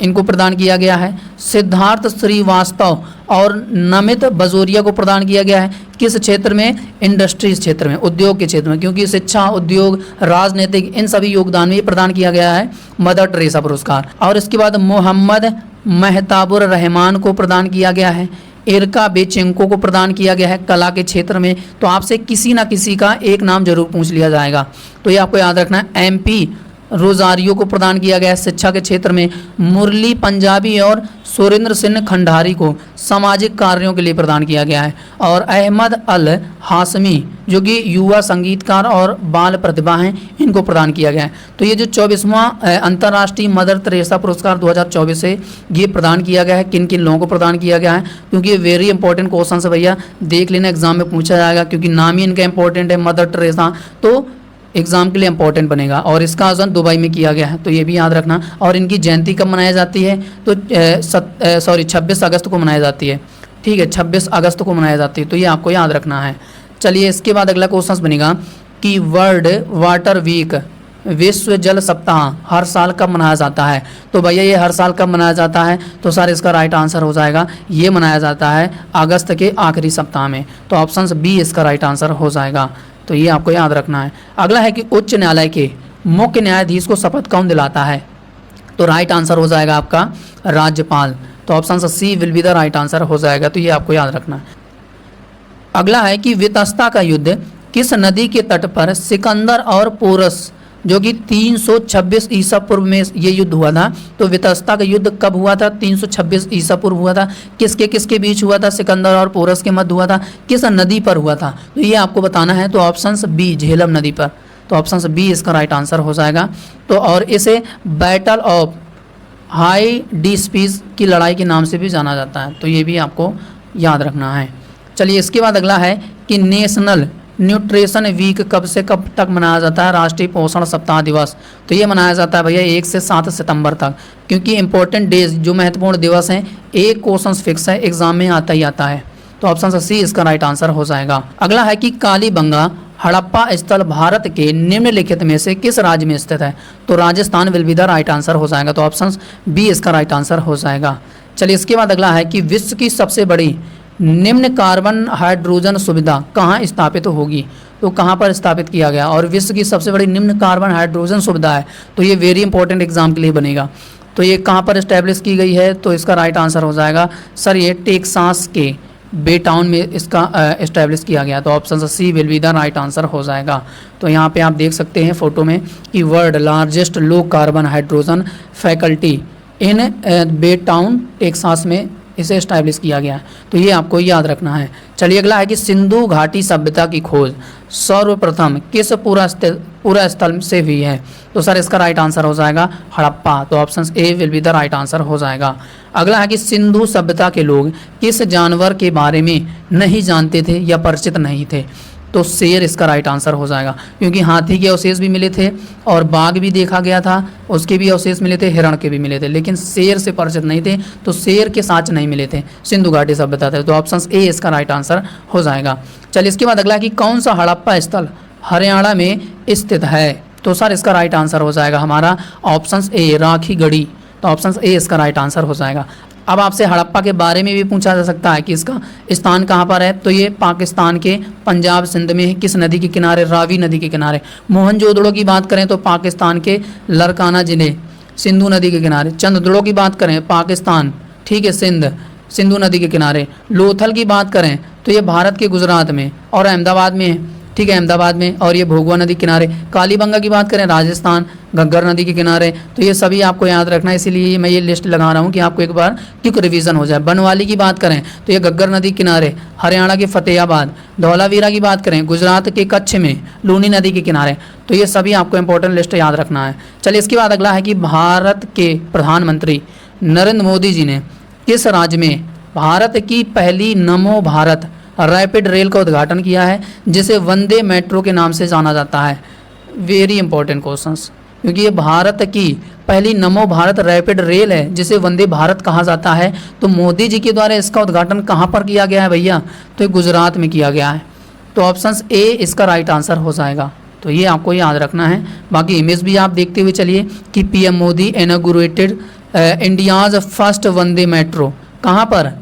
इनको प्रदान किया गया है। सिद्धार्थ श्रीवास्तव और नमित बजोरिया को प्रदान किया गया है। किस क्षेत्र में? इंडस्ट्रीज क्षेत्र में, उद्योग के क्षेत्र में, क्योंकि शिक्षा, उद्योग, राजनीतिक इन सभी योगदान में प्रदान किया गया है मदर टेरेसा पुरस्कार। और इसके बाद मोहम्मद मेहताबुर रहमान को प्रदान किया गया है। इरका बेचेंको को प्रदान किया गया है कला के क्षेत्र में। तो आपसे किसी ना किसी का एक नाम जरूर पूछ लिया जाएगा, तो ये आपको याद रखना है। MP रोजारियो को प्रदान किया गया है शिक्षा के क्षेत्र में। मुरली पंजाबी और सुरेंद्र सिंह खंडारी को सामाजिक कार्यों के लिए प्रदान किया गया है। और अहमद अल हाशमी जो कि युवा संगीतकार और बाल प्रतिभा हैं, इनको प्रदान किया गया है। तो ये जो 24वां अंतर्राष्ट्रीय मदर टेरेसा पुरस्कार 2024 है, ये प्रदान किया गया है। किन किन लोगों को प्रदान किया गया है, क्योंकि ये वेरी इंपॉर्टेंट क्वेश्चन है भैया, देख लेना एग्जाम में पूछा जाएगा, क्योंकि नाम ही इनका इंपॉर्टेंट है मदर टेरेसा, तो एग्जाम के लिए इंपॉर्टेंट बनेगा। और इसका आयोजन दुबई में किया गया है, तो ये भी याद रखना। और इनकी जयंती कब मनाई जाती है, तो 26 अगस्त को मनाई जाती है। ठीक है, 26 अगस्त को मनाई जाती है, तो ये आपको याद रखना है। चलिए इसके बाद अगला क्वेश्चन बनेगा कि वर्ल्ड वाटर वीक विश्व जल सप्ताह हर साल कब मनाया जाता है। तो भैया ये हर साल कब मनाया जाता है, तो सर इसका राइट आंसर हो जाएगा, ये मनाया जाता है अगस्त के आखिरी सप्ताह में। तो ऑप्शन बी इसका राइट आंसर हो जाएगा, तो ये आपको याद रखना है। अगला है कि उच्च न्यायालय के मुख्य न्यायाधीश को शपथ कौन दिलाता है, तो राइट आंसर हो जाएगा आपका राज्यपाल। तो option C will be the right answer हो जाएगा, तो ये आपको याद रखना है। अगला है कि वितस्ता का युद्ध किस नदी के तट पर सिकंदर और पोरस जो कि 326 ईसा पूर्व में ये युद्ध हुआ था। तो वितस्ता का युद्ध कब हुआ था, 326 ईसा पूर्व हुआ था। किसके किसके बीच हुआ था, सिकंदर और पोरस के मध्य हुआ था। किस नदी पर हुआ था, तो ये आपको बताना है। तो ऑप्शन बी झेलम नदी पर, तो ऑप्शन बी इसका राइट आंसर हो जाएगा। तो और इसे बैटल ऑफ हाई डी स्पीस की लड़ाई के नाम से भी जाना जाता है, तो ये भी आपको याद रखना है। चलिए इसके बाद अगला है कि नेशनल न्यूट्रिशन वीक कब से कब तक मनाया जाता है, राष्ट्रीय पोषण सप्ताह दिवस। तो ये मनाया जाता है भैया 1 से 7 सितंबर तक, क्योंकि इंपॉर्टेंट डेज जो महत्वपूर्ण दिवस हैं, एक क्वेश्चन फिक्स है, एग्जाम में आता ही आता है। तो ऑप्शन सी इसका राइट आंसर हो जाएगा। अगला है कि कालीबंगा हड़प्पा स्थल भारत के निम्नलिखित में से किस राज्य में स्थित है, तो Rajasthan will be the right answer हो जाएगा। तो ऑप्शन बी इसका राइट आंसर हो जाएगा। चलिए इसके बाद अगला है कि विश्व की सबसे बड़ी निम्न कार्बन हाइड्रोजन सुविधा कहाँ स्थापित होगी, तो कहाँ पर स्थापित किया गया। और विश्व की सबसे बड़ी निम्न कार्बन हाइड्रोजन सुविधा है, तो ये वेरी इंपॉर्टेंट एग्जाम के लिए बनेगा। तो ये कहाँ पर इस्टेब्लिश की गई है, तो इसका राइट आंसर हो जाएगा सर ये टेक्सास के बेटाउन में इसका इस्टेब्लिश किया गया। तो option C will be the right answer हो जाएगा। तो यहाँ पे आप देख सकते हैं फोटो में कि world largest low carbon hydrogen facility in Baytown Texas में इसे इस्टेब्लिश किया गया है, तो ये आपको याद रखना है। चलिए अगला है कि सिंधु घाटी सभ्यता की खोज सर्वप्रथम किस पूरा स्थल से हुई है, तो सर इसका राइट आंसर हो जाएगा हड़प्पा। तो option A will be the right answer हो जाएगा। अगला है कि सिंधु सभ्यता के लोग किस जानवर के बारे में नहीं जानते थे या परिचित नहीं थे, तो शेर इसका राइट आंसर हो जाएगा, क्योंकि हाथी के अवशेष भी मिले थे और बाघ भी देखा गया था, उसके भी अवशेष मिले थे, हिरण के भी मिले थे, लेकिन शेर से परिचित नहीं थे, तो शेर के साक्ष नहीं मिले थे सिंधु घाटी सभ्यता थे। तो ऑप्शन ए इसका राइट आंसर हो जाएगा। चलिए इसके बाद अगला कि कौन सा हड़प्पा स्थल हरियाणा में स्थित है, तो सर इसका राइट आंसर हो जाएगा हमारा ऑप्शन ए राखीगढ़ी। तो ऑप्शन ए इसका राइट आंसर हो जाएगा। अब आपसे हड़प्पा के बारे में भी पूछा जा सकता है कि इसका स्थान कहाँ पर है, तो ये पाकिस्तान के पंजाब सिंध में है। किस नदी के किनारे, रावी नदी के किनारे। मोहनजोदड़ो की बात करें तो पाकिस्तान के लरकाना जिले सिंधु नदी के किनारे। चंद्रदुड़ो की बात करें पाकिस्तान, ठीक है, सिंधु नदी के किनारे। लोथल की बात करें तो ये भारत के गुजरात में और अहमदाबाद में है। ठीक है, अहमदाबाद में, और ये भोगवा नदी किनारे। कालीबंगा की बात करें राजस्थान, घग्गर नदी के किनारे। तो ये सभी आपको याद रखना है, इसीलिए मैं ये लिस्ट लगा रहा हूँ कि आपको एक बार क्विक रिवीजन हो जाए। बनवाली की बात करें तो ये घग्गर नदी किनारे, हरियाणा के फतेहाबाद। धौलावीरा की बात करें गुजरात के कच्छ में, लूनी नदी के किनारे। तो ये सभी आपको इंपॉर्टेंट लिस्ट याद रखना है। चलिए इसके बाद अगला है कि भारत के प्रधानमंत्री नरेंद्र मोदी जी ने किस राज्य में भारत की पहली नमो भारत रैपिड रेल का उद्घाटन किया है, जिसे वंदे मेट्रो के नाम से जाना जाता है। वेरी इंपॉर्टेंट क्वेश्चंस, क्योंकि ये भारत की पहली नमो भारत रैपिड रेल है जिसे वंदे भारत कहा जाता है। तो मोदी जी के द्वारा इसका उद्घाटन कहाँ पर किया गया है भैया? तो ये गुजरात में किया गया है। तो ऑप्शन ए इसका राइट आंसर हो जाएगा। तो ये आपको याद रखना है। बाकी इमेज भी आप देखते हुए चलिए कि PM Modi inaugurated India's first Vande metro, कहाँ पर?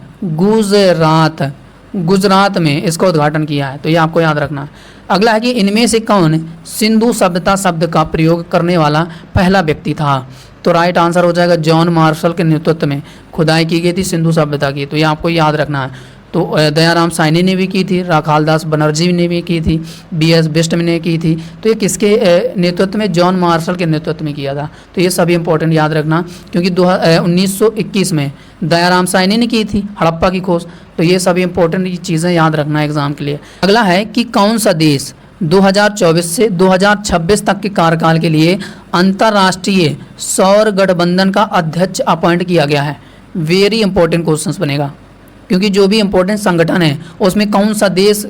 गुजरात में इसका उद्घाटन किया है। तो ये आपको याद रखना है। अगला है कि इनमें से कौन सिंधु सभ्यता शब्द का प्रयोग करने वाला पहला व्यक्ति था? तो राइट आंसर हो जाएगा जॉन मार्शल के नेतृत्व में खुदाई की गई थी सिंधु सभ्यता की। तो ये आपको याद रखना है। तो दयाराम साहनी ने भी की थी, राखालदास बनर्जी ने भी की थी, बीएस बिष्ट ने की थी। तो ये किसके नेतृत्व में? जॉन मार्शल के नेतृत्व में किया था। तो ये सभी इंपॉर्टेंट याद रखना, क्योंकि 1921 में दयाराम साहनी ने की थी हड़प्पा की खोज। तो ये सभी इंपॉर्टेंट चीज़ें याद रखना एग्जाम के लिए। अगला है कि कौन सा देश 2024 से 2026 तक के कार्यकाल के लिए अंतर्राष्ट्रीय सौर गठबंधन का अध्यक्ष अपॉइंट किया गया है? वेरी इंपॉर्टेंट क्वेश्चन बनेगा, क्योंकि जो भी इंपॉर्टेंट संगठन है उसमें कौन सा देश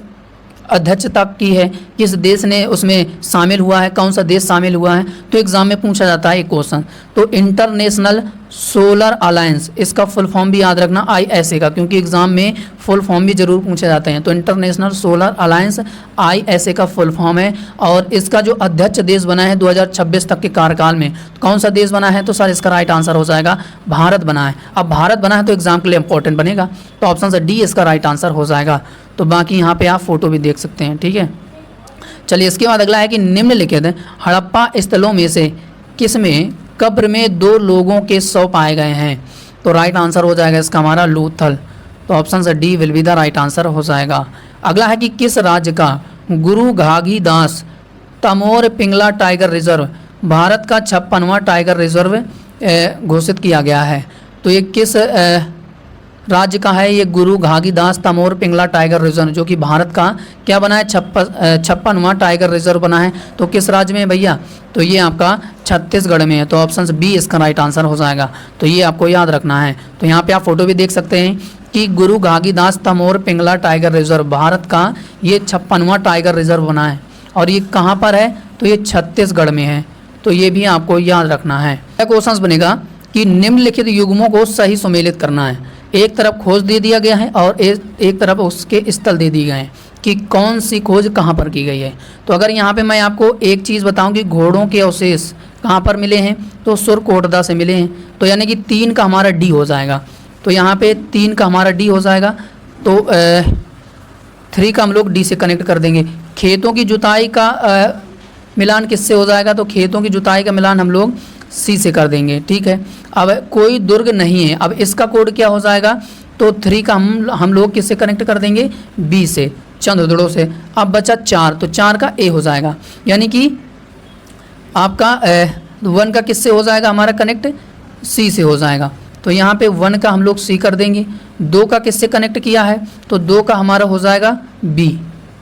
अध्यक्षता की है, किस देश ने उसमें शामिल हुआ है, कौन सा देश शामिल हुआ है। तो एग्जाम में पूछा जाता है एक क्वेश्चन। तो इंटरनेशनल सोलर अलायंस, इसका फुल फॉर्म भी याद रखना ISA का, क्योंकि एग्जाम में फुल फॉर्म भी जरूर पूछे जाते हैं। तो इंटरनेशनल सोलर अलायंस ISA का फुल फॉर्म है। और इसका जो अध्यक्ष देश बना है 2026 तक के कार्यकाल में, तो कौन सा देश बना है? तो सर इसका राइट आंसर हो जाएगा भारत बना है। अब भारत बना है तो एग्जाम के लिए इंपॉर्टेंट बनेगा। तो ऑप्शन से डी इसका राइट आंसर हो जाएगा। तो बाकी यहाँ पे आप फोटो भी देख सकते हैं, ठीक है। चलिए इसके बाद अगला है कि निम्नलिखित हड़प्पा स्थलों में से किसमें कब्र में 2 लोगों के शव पाए गए हैं? तो राइट आंसर हो जाएगा इसका हमारा लोथल। तो ऑप्शन से D will be the right answer हो जाएगा। अगला है कि किस राज्य का गुरु घाघीदास तमोर पिंगला टाइगर रिजर्व भारत का 56वां टाइगर रिजर्व घोषित किया गया है? तो ये किस राज्य का है? ये गुरु घाघीदास तमोर पिंगला टाइगर रिजर्व, जो कि भारत का क्या बना है? 56वां टाइगर रिजर्व बना है। तो किस राज्य में है भैया? तो ये आपका छत्तीसगढ़ में है। तो ऑप्शन बी इसका राइट आंसर हो जाएगा। तो ये आपको याद रखना है। तो यहाँ पे आप फोटो भी देख सकते हैं कि गुरु घाघीदास तमोर पिंगला टाइगर रिजर्व भारत का ये 56वां टाइगर रिजर्व बना है। और ये कहाँ पर है? तो ये छत्तीसगढ़ में है। तो ये भी आपको याद रखना है। क्वेश्चन बनेगा कि निम्नलिखित युग्मों को सही सुमेलित करना है। एक तरफ खोज दे दिया गया है और एक तरफ उसके स्थल दे दिए गए हैं कि कौन सी खोज कहाँ पर की गई है। तो अगर यहाँ पे मैं आपको एक चीज़ बताऊं कि घोड़ों के अवशेष कहाँ पर मिले हैं, तो सुरकोटदा से मिले हैं। तो यानी कि 3 का हमारा डी हो जाएगा। तो यहाँ पे 3 का हमारा डी हो जाएगा। तो 3 का हम लोग डी से कनेक्ट कर देंगे। खेतों की जुताई का मिलान किससे हो जाएगा? तो खेतों की जुताई का मिलान हम लोग सी से कर देंगे, ठीक है। अब कोई दुर्ग नहीं है, अब इसका कोड क्या हो जाएगा? तो 3 का हम लोग किससे कनेक्ट कर देंगे? बी से, चंद्रदुड़ों से। अब बचा 4, तो 4 का ए हो जाएगा। यानी कि आपका 1 का किससे हो जाएगा हमारा कनेक्ट? सी से हो जाएगा। तो यहाँ पे 1 का हम लोग सी कर देंगे। 2 का किससे कनेक्ट किया है? तो 2 का हमारा हो जाएगा बी,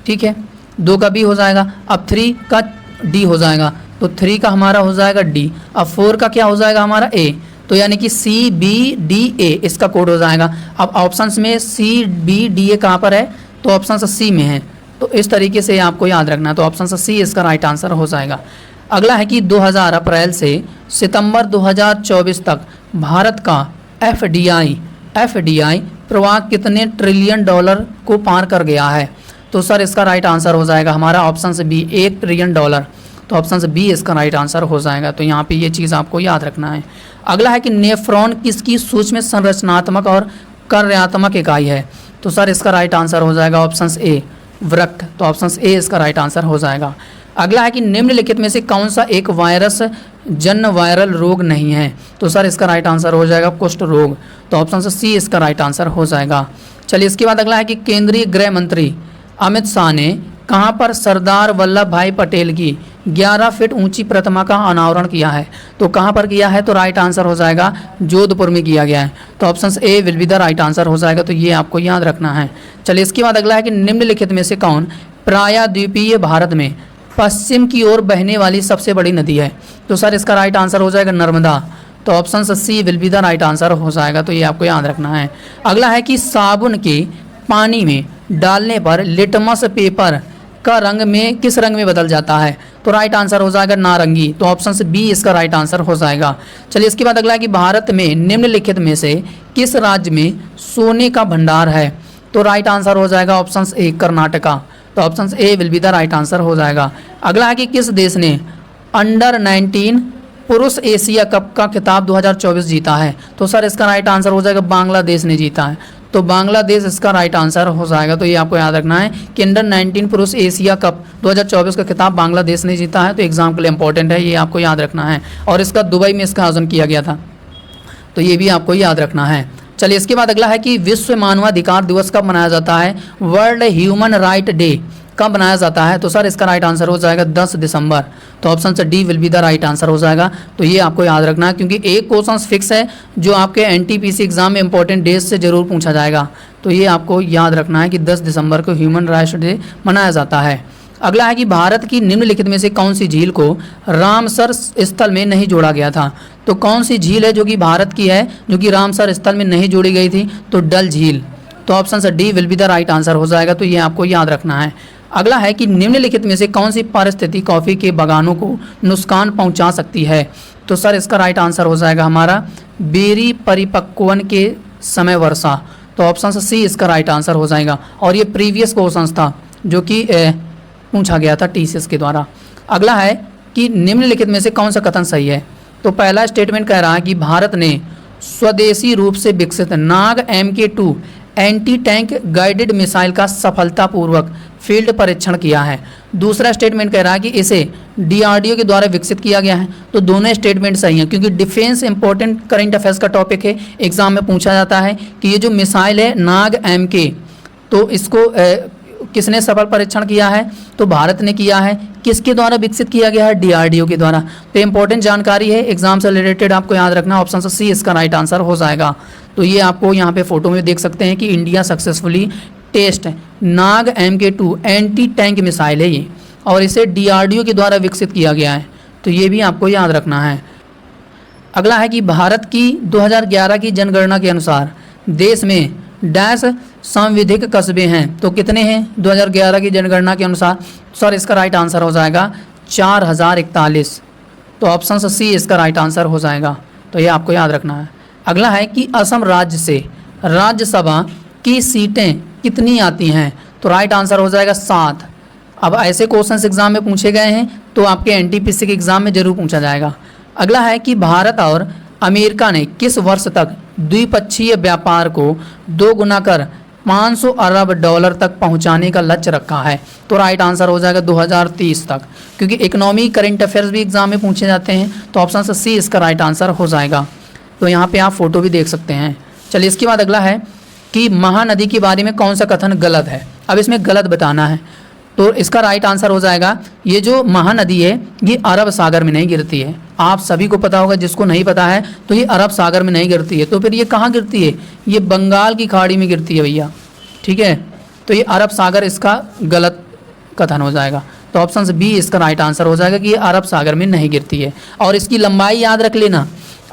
ठीक है। 2 का बी हो जाएगा। अब 3 का डी हो जाएगा। तो 3 का हमारा हो जाएगा डी। अब 4 का क्या हो जाएगा हमारा ए। तो यानी कि सी बी डी ए इसका कोड हो जाएगा। अब ऑप्शंस में सी बी डी ए कहाँ पर है? तो ऑप्शन सी में है। तो इस तरीके से आपको याद रखना है। तो ऑप्शन सी इसका राइट आंसर हो जाएगा। अगला है कि 2000 अप्रैल से सितंबर 2024 तक भारत का एफडीआई प्रवाह कितने ट्रिलियन डॉलर को पार कर गया है? तो सर इसका राइट आंसर हो जाएगा हमारा ऑप्शन से बी, $1 ट्रिलियन। तो ऑप्शन से बी इसका राइट आंसर हो जाएगा। तो यहाँ पे ये चीज़ आपको याद रखना है। अगला है कि नेफ्रॉन किसकी सूक्ष्म संरचनात्मक और कार्यात्मक इकाई है? तो सर इसका राइट आंसर हो जाएगा ऑप्शन ए, वृक्क। तो ऑप्शन ए इसका राइट आंसर हो जाएगा। अगला है कि निम्नलिखित में से कौन सा एक वायरस जन्य वायरल रोग नहीं है? तो सर इसका राइट आंसर हो जाएगा कुष्ठ रोग। तो ऑप्शन से सी इसका राइट आंसर हो जाएगा। चलिए इसके बाद अगला है कि केंद्रीय गृह मंत्री अमित शाह ने कहाँ पर सरदार वल्लभ भाई पटेल की 11 फीट ऊंची प्रतिमा का अनावरण किया है? तो कहाँ पर किया है? तो राइट आंसर हो जाएगा जोधपुर में किया गया है। तो option A will be the right answer हो जाएगा। तो ये आपको याद रखना है। चलिए इसके बाद अगला है कि निम्नलिखित में से कौन प्रायद्वीपीय भारत में पश्चिम की ओर बहने वाली सबसे बड़ी नदी है? तो सर इसका राइट आंसर हो जाएगा नर्मदा। तो option C will be the right answer हो जाएगा। तो ये आपको याद रखना है। अगला है कि साबुन के पानी में डालने पर लिटमस पेपर का रंग में किस रंग में बदल जाता है? तो राइट आंसर हो जाएगा नारंगी। तो ऑप्शन बी इसका राइट आंसर हो जाएगा। चलिए इसके बाद अगला है कि भारत में निम्नलिखित में से किस राज्य में सोने का भंडार है? तो राइट आंसर हो जाएगा ऑप्शन ए कर्नाटका। तो option A will be the right answer हो जाएगा। अगला है कि किस देश ने अंडर 19 पुरुष एशिया कप का खिताब 2024 जीता है? तो सर इसका राइट आंसर हो जाएगा बांग्लादेश ने जीता है। तो बांग्लादेश इसका राइट आंसर हो जाएगा। तो ये आपको याद रखना है कि अंडर 19 पुरुष एशिया कप 2024 का खिताब बांग्लादेश ने जीता है। तो एग्जाम के लिए इंपॉर्टेंट है, ये आपको याद रखना है। और इसका दुबई में इसका आयोजन किया गया था। तो ये भी आपको याद रखना है। चलिए इसके बाद अगला है कि विश्व मानवाधिकार दिवस कब मनाया जाता है? वर्ल्ड ह्यूमन राइट डे कब बनाया जाता है? तो सर इसका राइट आंसर हो जाएगा 10 दिसंबर। तो ऑप्शन से D will be the right answer हो जाएगा। तो ये आपको याद रखना है क्योंकि एक क्वेश्चन फिक्स है जो आपके एनटीपीसी एग्जाम में इंपॉर्टेंट डेज से जरूर पूछा जाएगा। तो ये आपको याद रखना है कि 10 दिसंबर को ह्यूमन राइट्स डे मनाया जाता है। अगला है कि भारत की निम्नलिखित में से कौन सी झील को रामसर स्थल में नहीं जोड़ा गया था? तो कौन सी झील है जो कि भारत की है जो कि रामसर स्थल में नहीं जोड़ी गई थी? तो डल झील। तो ऑप्शन से D will be the right answer हो जाएगा। तो ये आपको याद रखना है। अगला है कि निम्नलिखित में से कौन सी परिस्थिति कॉफ़ी के बागानों को नुकसान पहुंचा सकती है? तो सर इसका राइट आंसर हो जाएगा हमारा बेरी परिपक्वन के समय वर्षा। तो ऑप्शन सी इसका राइट आंसर हो जाएगा। और ये प्रीवियस क्वेश्चन था जो कि पूछा गया था टीसीएस के द्वारा। अगला है कि निम्नलिखित में से कौन सा कथन सही है? तो पहला स्टेटमेंट कह रहा है कि भारत ने स्वदेशी रूप से विकसित नाग MK2 anti tank guided missile का सफलतापूर्वक फील्ड परीक्षण किया है। दूसरा स्टेटमेंट कह रहा है कि इसे DRDO के द्वारा विकसित किया गया है। तो दोनों स्टेटमेंट सही हैं क्योंकि डिफेंस इंपॉर्टेंट करंट अफेयर्स का टॉपिक है, एग्जाम में पूछा जाता है कि ये जो मिसाइल है नाग MK, तो इसको किसने सफल परीक्षण किया है? तो भारत ने किया है। किसके द्वारा विकसित किया गया है? DRDO के द्वारा। तो इंपॉर्टेंट जानकारी है, एग्जाम से रिलेटेड आपको याद रखना। ऑप्शन सी इसका राइट आंसर हो जाएगा। तो ये आपको यहाँ पे फोटो में देख सकते हैं कि इंडिया सक्सेसफुली टेस्ट नाग MK2 एंटी टैंक मिसाइल है ये, और इसे DRDO के द्वारा विकसित किया गया है। तो ये भी आपको याद रखना है। अगला है कि भारत की 2011 की जनगणना के अनुसार देश में डैश संविधिक कस्बे हैं? तो कितने हैं 2011 की जनगणना के अनुसार? सर इसका राइट आंसर हो जाएगा 4041। तो ऑप्शन सी इसका राइट आंसर हो जाएगा। तो ये आपको याद रखना है। अगला है कि असम राज्य से राज्यसभा की सीटें कितनी आती हैं? तो राइट आंसर हो जाएगा 7। अब ऐसे क्वेश्चंस एग्जाम में पूछे गए हैं तो आपके एनटीपीसी के एग्जाम में जरूर पूछा जाएगा। अगला है कि भारत और अमेरिका ने किस वर्ष तक द्विपक्षीय व्यापार को 2 गुना कर 500 अरब डॉलर तक पहुंचाने का लक्ष्य रखा है? तो राइट आंसर हो जाएगा 2030 तक, क्योंकि इकोनॉमी करंट अफेयर्स भी एग्जाम में पूछे जाते हैं। तो ऑप्शन सी इसका राइट आंसर हो जाएगा। तो यहाँ पे आप फोटो भी देख सकते हैं। चलिए इसके बाद अगला है कि महानदी के बारे में कौन सा कथन गलत है? अब इसमें गलत बताना है। तो इसका राइट आंसर हो जाएगा ये जो महानदी है ये अरब सागर में नहीं गिरती है। आप सभी को पता होगा, जिसको नहीं पता है तो ये अरब सागर में नहीं गिरती है। तो फिर ये कहाँ गिरती है? ये बंगाल की खाड़ी में गिरती है भैया, ठीक है। तो ये अरब सागर इसका गलत कथन हो जाएगा। तो ऑप्शन बी इसका राइट आंसर हो जाएगा कि ये अरब सागर में नहीं गिरती है। और इसकी लंबाई याद रख लेना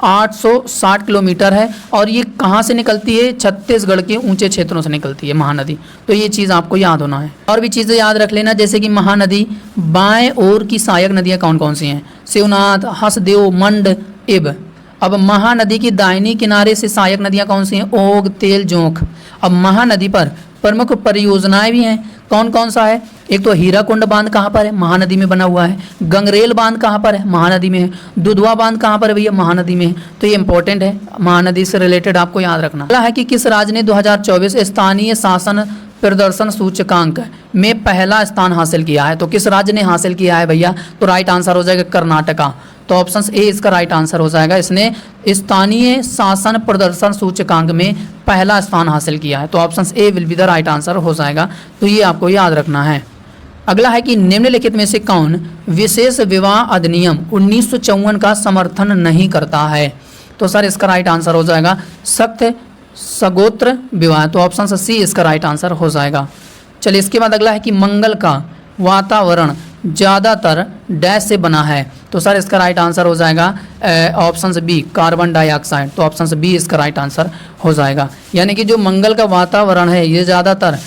860 किलोमीटर है। और ये कहाँ से निकलती है? छत्तीसगढ़ के ऊंचे क्षेत्रों से निकलती है महानदी। तो ये चीज़ आपको याद होना है। और भी चीज़ें याद रख लेना, जैसे कि महानदी बाएं ओर की सहायक नदियाँ कौन कौन सी हैं? शिवनाथ, हसदेव, मंड, इब। अब महानदी की दाहिनी किनारे से सहायक नदियाँ कौन सी हैं? ओग, तेल, जोंक। अब महानदी पर प्रमुख परियोजनाएं भी हैं। कौन कौन सा है? एक तो हीराकुंड बांध कहाँ पर है? महानदी में बना हुआ है। गंगरेल बांध कहाँ पर है? महानदी में है। दुधवा बांध कहाँ पर है भैया? महानदी में है। तो ये इंपॉर्टेंट है, महानदी से रिलेटेड आपको याद रखना। अगला है कि किस राज्य ने 2024 स्थानीय शासन प्रदर्शन सूचकांक में पहला स्थान हासिल किया है? तो किस राज्य ने हासिल किया है भैया? तो राइट आंसर हो जाएगा कर्नाटका। तो ऑप्शन ए इसका राइट आंसर हो जाएगा। इसने स्थानीय शासन प्रदर्शन सूचकांक में पहला स्थान हासिल किया है। तो option A will be the right answer हो जाएगा। तो ये आपको याद रखना है। अगला है कि निम्नलिखित में से कौन विशेष विवाह अधिनियम 1954 का समर्थन नहीं करता है? तो सर इसका राइट आंसर हो जाएगा सख्त सगोत्र विवाह। तो ऑप्शन सी इसका राइट आंसर हो जाएगा। चलिए इसके बाद अगला है कि मंगल का वातावरण ज़्यादातर डैश से बना है? तो सर इसका राइट आंसर हो जाएगा ऑप्शन बी कार्बन डाइऑक्साइड। तो ऑप्शन बी इसका राइट आंसर हो जाएगा। यानी कि जो मंगल का वातावरण है ये ज़्यादातर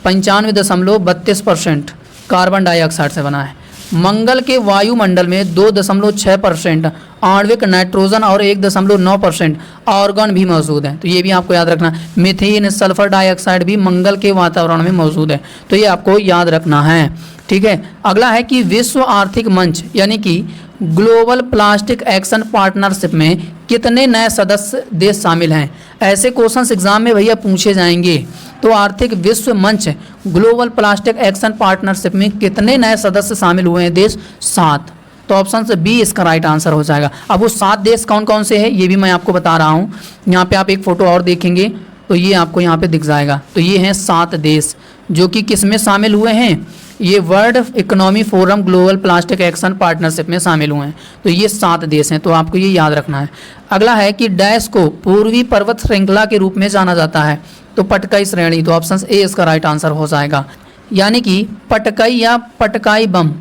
95.32% कार्बन डाइऑक्साइड से बना है। मंगल के वायुमंडल में 2.6% आणविक नाइट्रोजन और 1.9% आर्गन भी मौजूद है। तो ये भी आपको याद रखना। मीथेन सल्फर डाइऑक्साइड भी मंगल के वातावरण में मौजूद है। तो ये आपको याद रखना है, ठीक है। अगला है कि विश्व आर्थिक मंच यानी कि ग्लोबल प्लास्टिक एक्शन पार्टनरशिप में कितने नए सदस्य देश शामिल हैं? ऐसे क्वेश्चंस एग्जाम में भैया पूछे जाएंगे। तो आर्थिक विश्व मंच ग्लोबल प्लास्टिक एक्शन पार्टनरशिप में कितने नए सदस्य शामिल हुए हैं देश? 7। तो ऑप्शन से बी इसका राइट आंसर हो जाएगा। अब वो 7 देश कौन कौन से हैं ये भी मैं आपको बता रहा हूँ। यहाँ पे आप एक फ़ोटो और देखेंगे तो ये आपको यहाँ पे दिख जाएगा। तो ये हैं 7 देश जो कि किस में शामिल हुए हैं? ये world economy forum global plastic action partnership में शामिल हुए हैं। तो ये 7 देश हैं। तो आपको ये याद रखना है। अगला है कि डैश को पूर्वी पर्वत श्रृंखला के रूप में जाना जाता है? तो पटकाई श्रेणी। तो ऑप्शन ए इसका राइट आंसर हो जाएगा। यानी कि पटकाई या पटकाई बम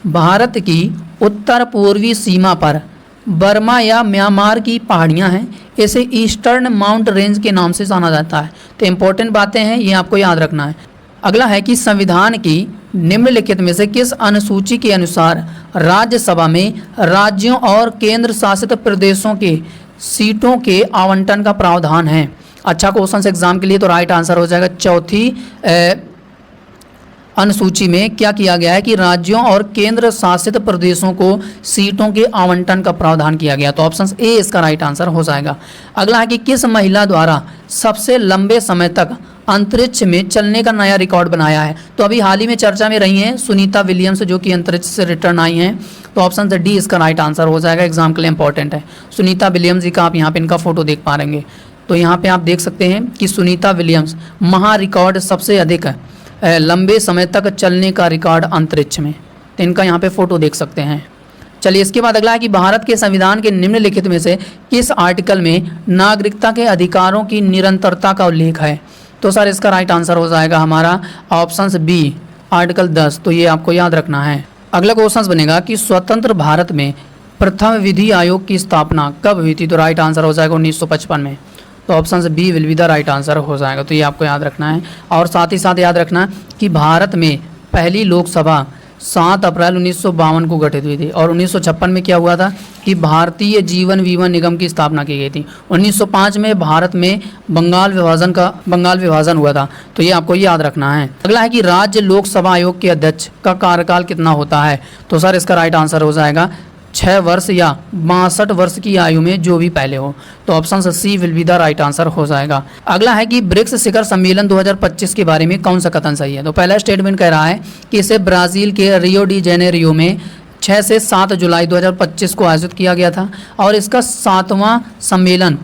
भारत की उत्तर पूर्वी सीमा पर बर्मा या म्यांमार की पहाड़ियां हैं। इसे ईस्टर्न माउंट रेंज के नाम से जाना जाता है। तो इंपॉर्टेंट बातें हैं, ये आपको याद रखना है। अगला है कि संविधान की निम्नलिखित में से किस अनुसूची के अनुसार राज्यसभा में राज्यों और केंद्र शासित प्रदेशों के सीटों के आवंटन का प्रावधान है? अच्छा क्वेश्चन एग्जाम के लिए। तो राइट आंसर हो जाएगा चौथी अनुसूची में क्या किया गया है कि राज्यों और केंद्र शासित प्रदेशों को सीटों के आवंटन का प्रावधान किया गया। तो ऑप्शन ए इसका राइट आंसर हो जाएगा। अगला है कि किस महिला द्वारा सबसे लंबे समय तक अंतरिक्ष में चलने का नया रिकॉर्ड बनाया है? तो अभी हाल ही में चर्चा में रही हैं सुनीता विलियम्स जो कि अंतरिक्ष से रिटर्न आई हैं। तो ऑप्शन डी इसका राइट आंसर हो जाएगा। एग्जाम के लिए इंपॉर्टेंट है। सुनीता विलियम्स जी का आप यहाँ पे इनका फोटो देख पा रहेंगे। तो यहाँ पे आप देख सकते हैं कि सुनीता विलियम्स महा रिकॉर्ड सबसे अधिक लंबे समय तक चलने का रिकॉर्ड अंतरिक्ष में। तो इनका यहाँ पे फोटो देख सकते हैं। चलिए इसके बाद अगला है कि भारत के संविधान के निम्नलिखित में से किस आर्टिकल में नागरिकता के अधिकारों की निरंतरता का उल्लेख है? तो सर इसका राइट आंसर हो जाएगा हमारा ऑप्शन बी आर्टिकल 10। तो ये आपको याद रखना है। अगला क्वेश्चन बनेगा कि स्वतंत्र भारत में प्रथम विधि आयोग की स्थापना कब हुई थी? तो राइट आंसर हो जाएगा 1955 में। तो option B will be the right answer हो जाएगा। तो ये आपको याद रखना है। और साथ ही साथ याद रखना कि भारत में पहली लोकसभा 7 अप्रैल 1952 को गठित हुई थी। और 1956 में क्या हुआ था कि भारतीय जीवन बीमा निगम की स्थापना की गई थी। 1905 में भारत में बंगाल विभाजन हुआ था। तो ये आपको याद रखना है। अगला है कि राज्य लोकसभा आयोग के अध्यक्ष का कार्यकाल कितना होता है? तो सर इसका राइट आंसर हो जाएगा 6 वर्ष या 62 वर्ष की आयु में जो भी पहले हो। तो option C will be the right answer हो जाएगा। अगला है कि ब्रिक्स शिखर सम्मेलन 2025 के बारे में कौन सा कथन सही है? तो पहला स्टेटमेंट कह रहा है कि इसे ब्राज़ील के रियो डी जेनेरियो में 6 से 7 जुलाई 2025 को आयोजित किया गया था और इसका 7वां सम्मेलन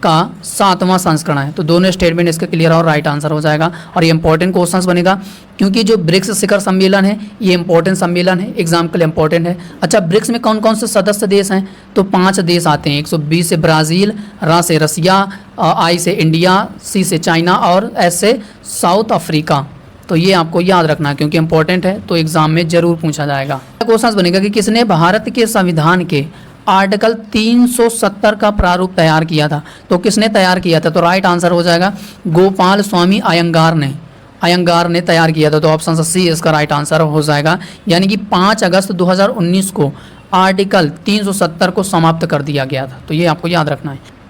का 7वां संस्करण है। तो दोनों स्टेटमेंट इसके क्लियर और राइट आंसर हो जाएगा। और ये इंपॉर्टेंट क्वेश्चंस बनेगा क्योंकि जो ब्रिक्स शिखर सम्मेलन है ये इंपॉर्टेंट सम्मेलन है, एग्जाम के लिए इंपॉर्टेंट है। अच्छा ब्रिक्स में कौन कौन से सदस्य देश हैं? तो 5 देश आते हैं। 120 से ब्राज़ील, र से रसिया, आई से इंडिया, सी से चाइना और एस से साउथ अफ्रीका। तो ये आपको याद रखना क्योंकि इंपॉर्टेंट है, तो एग्जाम में जरूर पूछा जाएगा। क्वेश्चन बनेगा कि किसने भारत के संविधान के आर्टिकल 370 का प्रारूप तैयार किया था? तो किसने तैयार किया था? तो राइट आंसर हो जाएगा गोपाल स्वामी अयंगार ने तैयार किया था। तो ऑप्शन सी इसका राइट आंसर हो जाएगा। यानी कि 5 अगस्त 2019 को आर्टिकल 370 को समाप्त कर दिया गया था। तो ये आपको याद रखना है।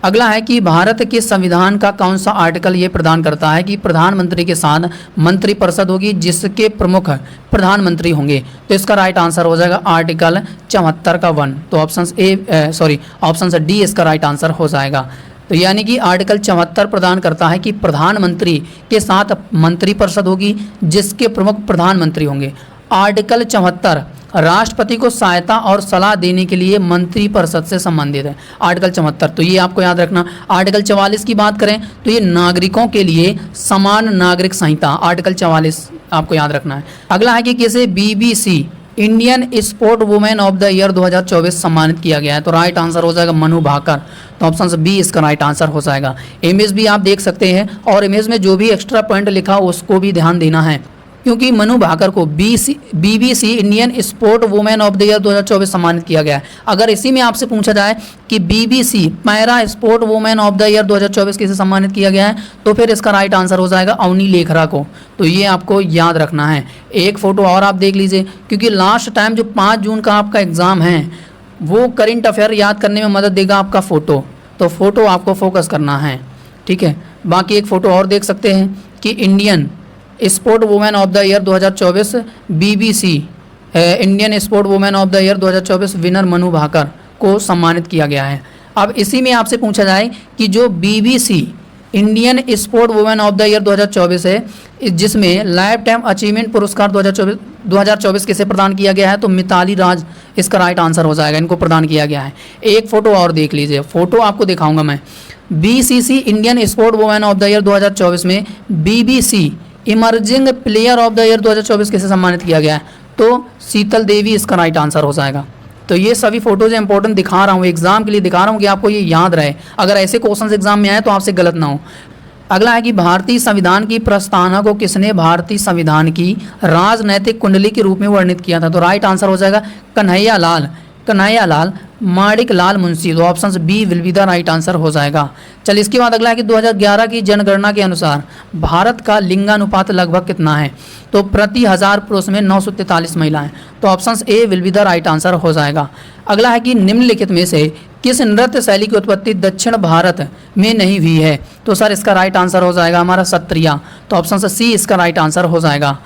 अगला है कि भारत के संविधान का कौन सा आर्टिकल ये प्रदान करता है कि प्रधानमंत्री के साथ मंत्रिपरिषद होगी जिसके प्रमुख प्रधानमंत्री होंगे? तो इसका राइट आंसर हो जाएगा आर्टिकल 74 का 1। तो ऑप्शन डी इसका राइट आंसर हो जाएगा। तो यानी कि आर्टिकल 74 प्रदान करता है कि प्रधानमंत्री के साथ मंत्रिपरिषद होगी जिसके प्रमुख प्रधानमंत्री होंगे। आर्टिकल 74 राष्ट्रपति को सहायता और सलाह देने के लिए मंत्रिपरिषद से संबंधित है। आर्टिकल 74, तो ये आपको याद रखना। आर्टिकल 44 की बात करें तो ये नागरिकों के लिए समान नागरिक संहिता, आर्टिकल 44 आपको याद रखना है। अगला है कि किसे BBC Indian sport women of the year 2024 सम्मानित किया गया है, तो राइट आंसर हो जाएगा मनु भाकर। तो ऑप्शन बी इसका राइट आंसर हो जाएगा। इमेज भी आप देख सकते हैं और इमेज में जो भी एक्स्ट्रा पॉइंट लिखा उसको भी ध्यान देना है, क्योंकि मनु भाकर को BBC Indian sport women of the year 2024 सम्मानित किया गया है। अगर इसी में आपसे पूछा जाए कि BBC para sport women of the year 2024 किसे सम्मानित किया गया है, तो फिर इसका राइट आंसर हो जाएगा अवनी लेखरा को। तो ये आपको याद रखना है। एक फ़ोटो और आप देख लीजिए, क्योंकि लास्ट टाइम जो 5 जून का आपका एग्ज़ाम है वो करंट अफेयर याद करने में मदद देगा आपका फ़ोटो, तो फ़ोटो आपको फोकस करना है, ठीक है। बाकी एक फ़ोटो और देख सकते हैं कि Indian sport women of the year 2024 BBC Indian sport women of the year 2024 winner Manu Bhaker को सम्मानित किया गया है। अब इसी में आपसे पूछा जाए कि जो BBC Indian sport women of the year 2024 है, जिसमें लाइफ टाइम अचीवमेंट पुरस्कार 2024 किसे प्रदान किया गया है, तो मिताली राज इसका राइट आंसर हो जाएगा, इनको प्रदान किया गया है। एक फ़ोटो और देख लीजिए, फ़ोटो आपको दिखाऊंगा मैं। BCC Indian sport women of the year 2024 में BBC emerging player of the year 2024 किसे सम्मानित किया गया है, तो शीतल देवी इसका राइट आंसर हो जाएगा। तो ये सभी फोटोज इंपॉर्टेंट दिखा रहा हूँ, एग्जाम के लिए दिखा रहा हूँ कि आपको ये याद रहे, अगर ऐसे क्वेश्चंस एग्जाम में आए तो आपसे गलत ना हो। अगला है कि भारतीय संविधान की प्रस्तावना को किसने भारतीय संविधान की राजनैतिक कुंडली के रूप में वर्णित किया था, तो राइट आंसर हो जाएगा कन्हैया लाल माणिक लाल मुंशी। तो option B will be the right answer हो जाएगा। चलिए इसके बाद अगला है कि 2011 की जनगणना के अनुसार भारत का लिंगानुपात लगभग कितना है, तो प्रति 1000 पुरुष में 943 महिलाएं। तो option A will be the right answer हो जाएगा। अगला है कि निम्नलिखित में से किस नृत्य शैली की उत्पत्ति दक्षिण भारत में नहीं हुई है, तो सर इसका राइट आंसर हो जाएगा हमारा सत्रिया। तो ऑप्शन सी इसका राइट आंसर हो जाएगा।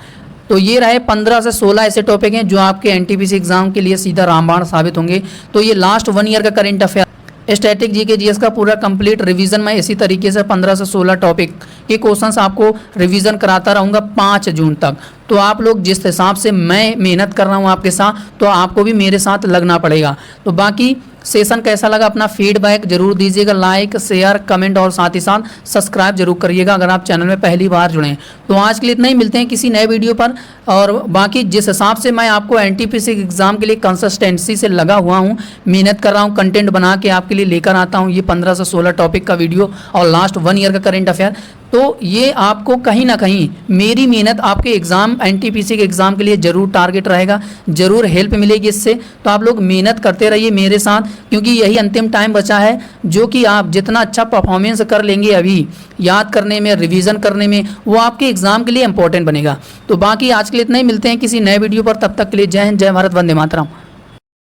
तो ये रहे 15 से 16 ऐसे टॉपिक हैं जो आपके NTPC एग्जाम के लिए सीधा रामबाण साबित होंगे। तो ये लास्ट 1 ईयर का current affair static GK GS का पूरा कंप्लीट रिवीजन मैं इसी तरीके से 15 से 16 टॉपिक के क्वेश्चंस आपको रिवीजन कराता रहूँगा 5 जून तक। तो आप लोग जिस हिसाब से मैं मेहनत कर रहा हूँ आपके साथ, तो आपको भी मेरे साथ लगना पड़ेगा। तो बाकी सेशन कैसा लगा अपना फीडबैक जरूर दीजिएगा, लाइक शेयर कमेंट और साथ ही साथ सब्सक्राइब जरूर करिएगा अगर आप चैनल में पहली बार जुड़े हैं। तो आज के लिए इतना ही, मिलते हैं किसी नए वीडियो पर। और बाकी जिस हिसाब से मैं आपको NTPC एग्जाम के लिए कंसिस्टेंसी से लगा हुआ हूँ, मेहनत कर रहा हूँ, कंटेंट बना के आपके लिए लेकर आता हूँ ये 15 से 16 टॉपिक का वीडियो और लास्ट 1 ईयर का करंट अफेयर, तो ये आपको कहीं ना कहीं मेरी मेहनत आपके एग्जाम NTPC के एग्जाम के लिए जरूर टारगेट रहेगा, जरूर हेल्प मिलेगी इससे। तो आप लोग मेहनत करते रहिए मेरे साथ, क्योंकि यही अंतिम टाइम बचा है जो कि आप जितना अच्छा परफॉर्मेंस कर लेंगे अभी याद करने में, रिवीजन करने में, वो आपके एग्जाम के लिए इंपॉर्टेंट बनेगा। तो बाकी आज के लिए इतना ही, मिलते हैं किसी नए वीडियो पर। तब तक के लिए जय हिंद, जय भारत, वंदे मातरम।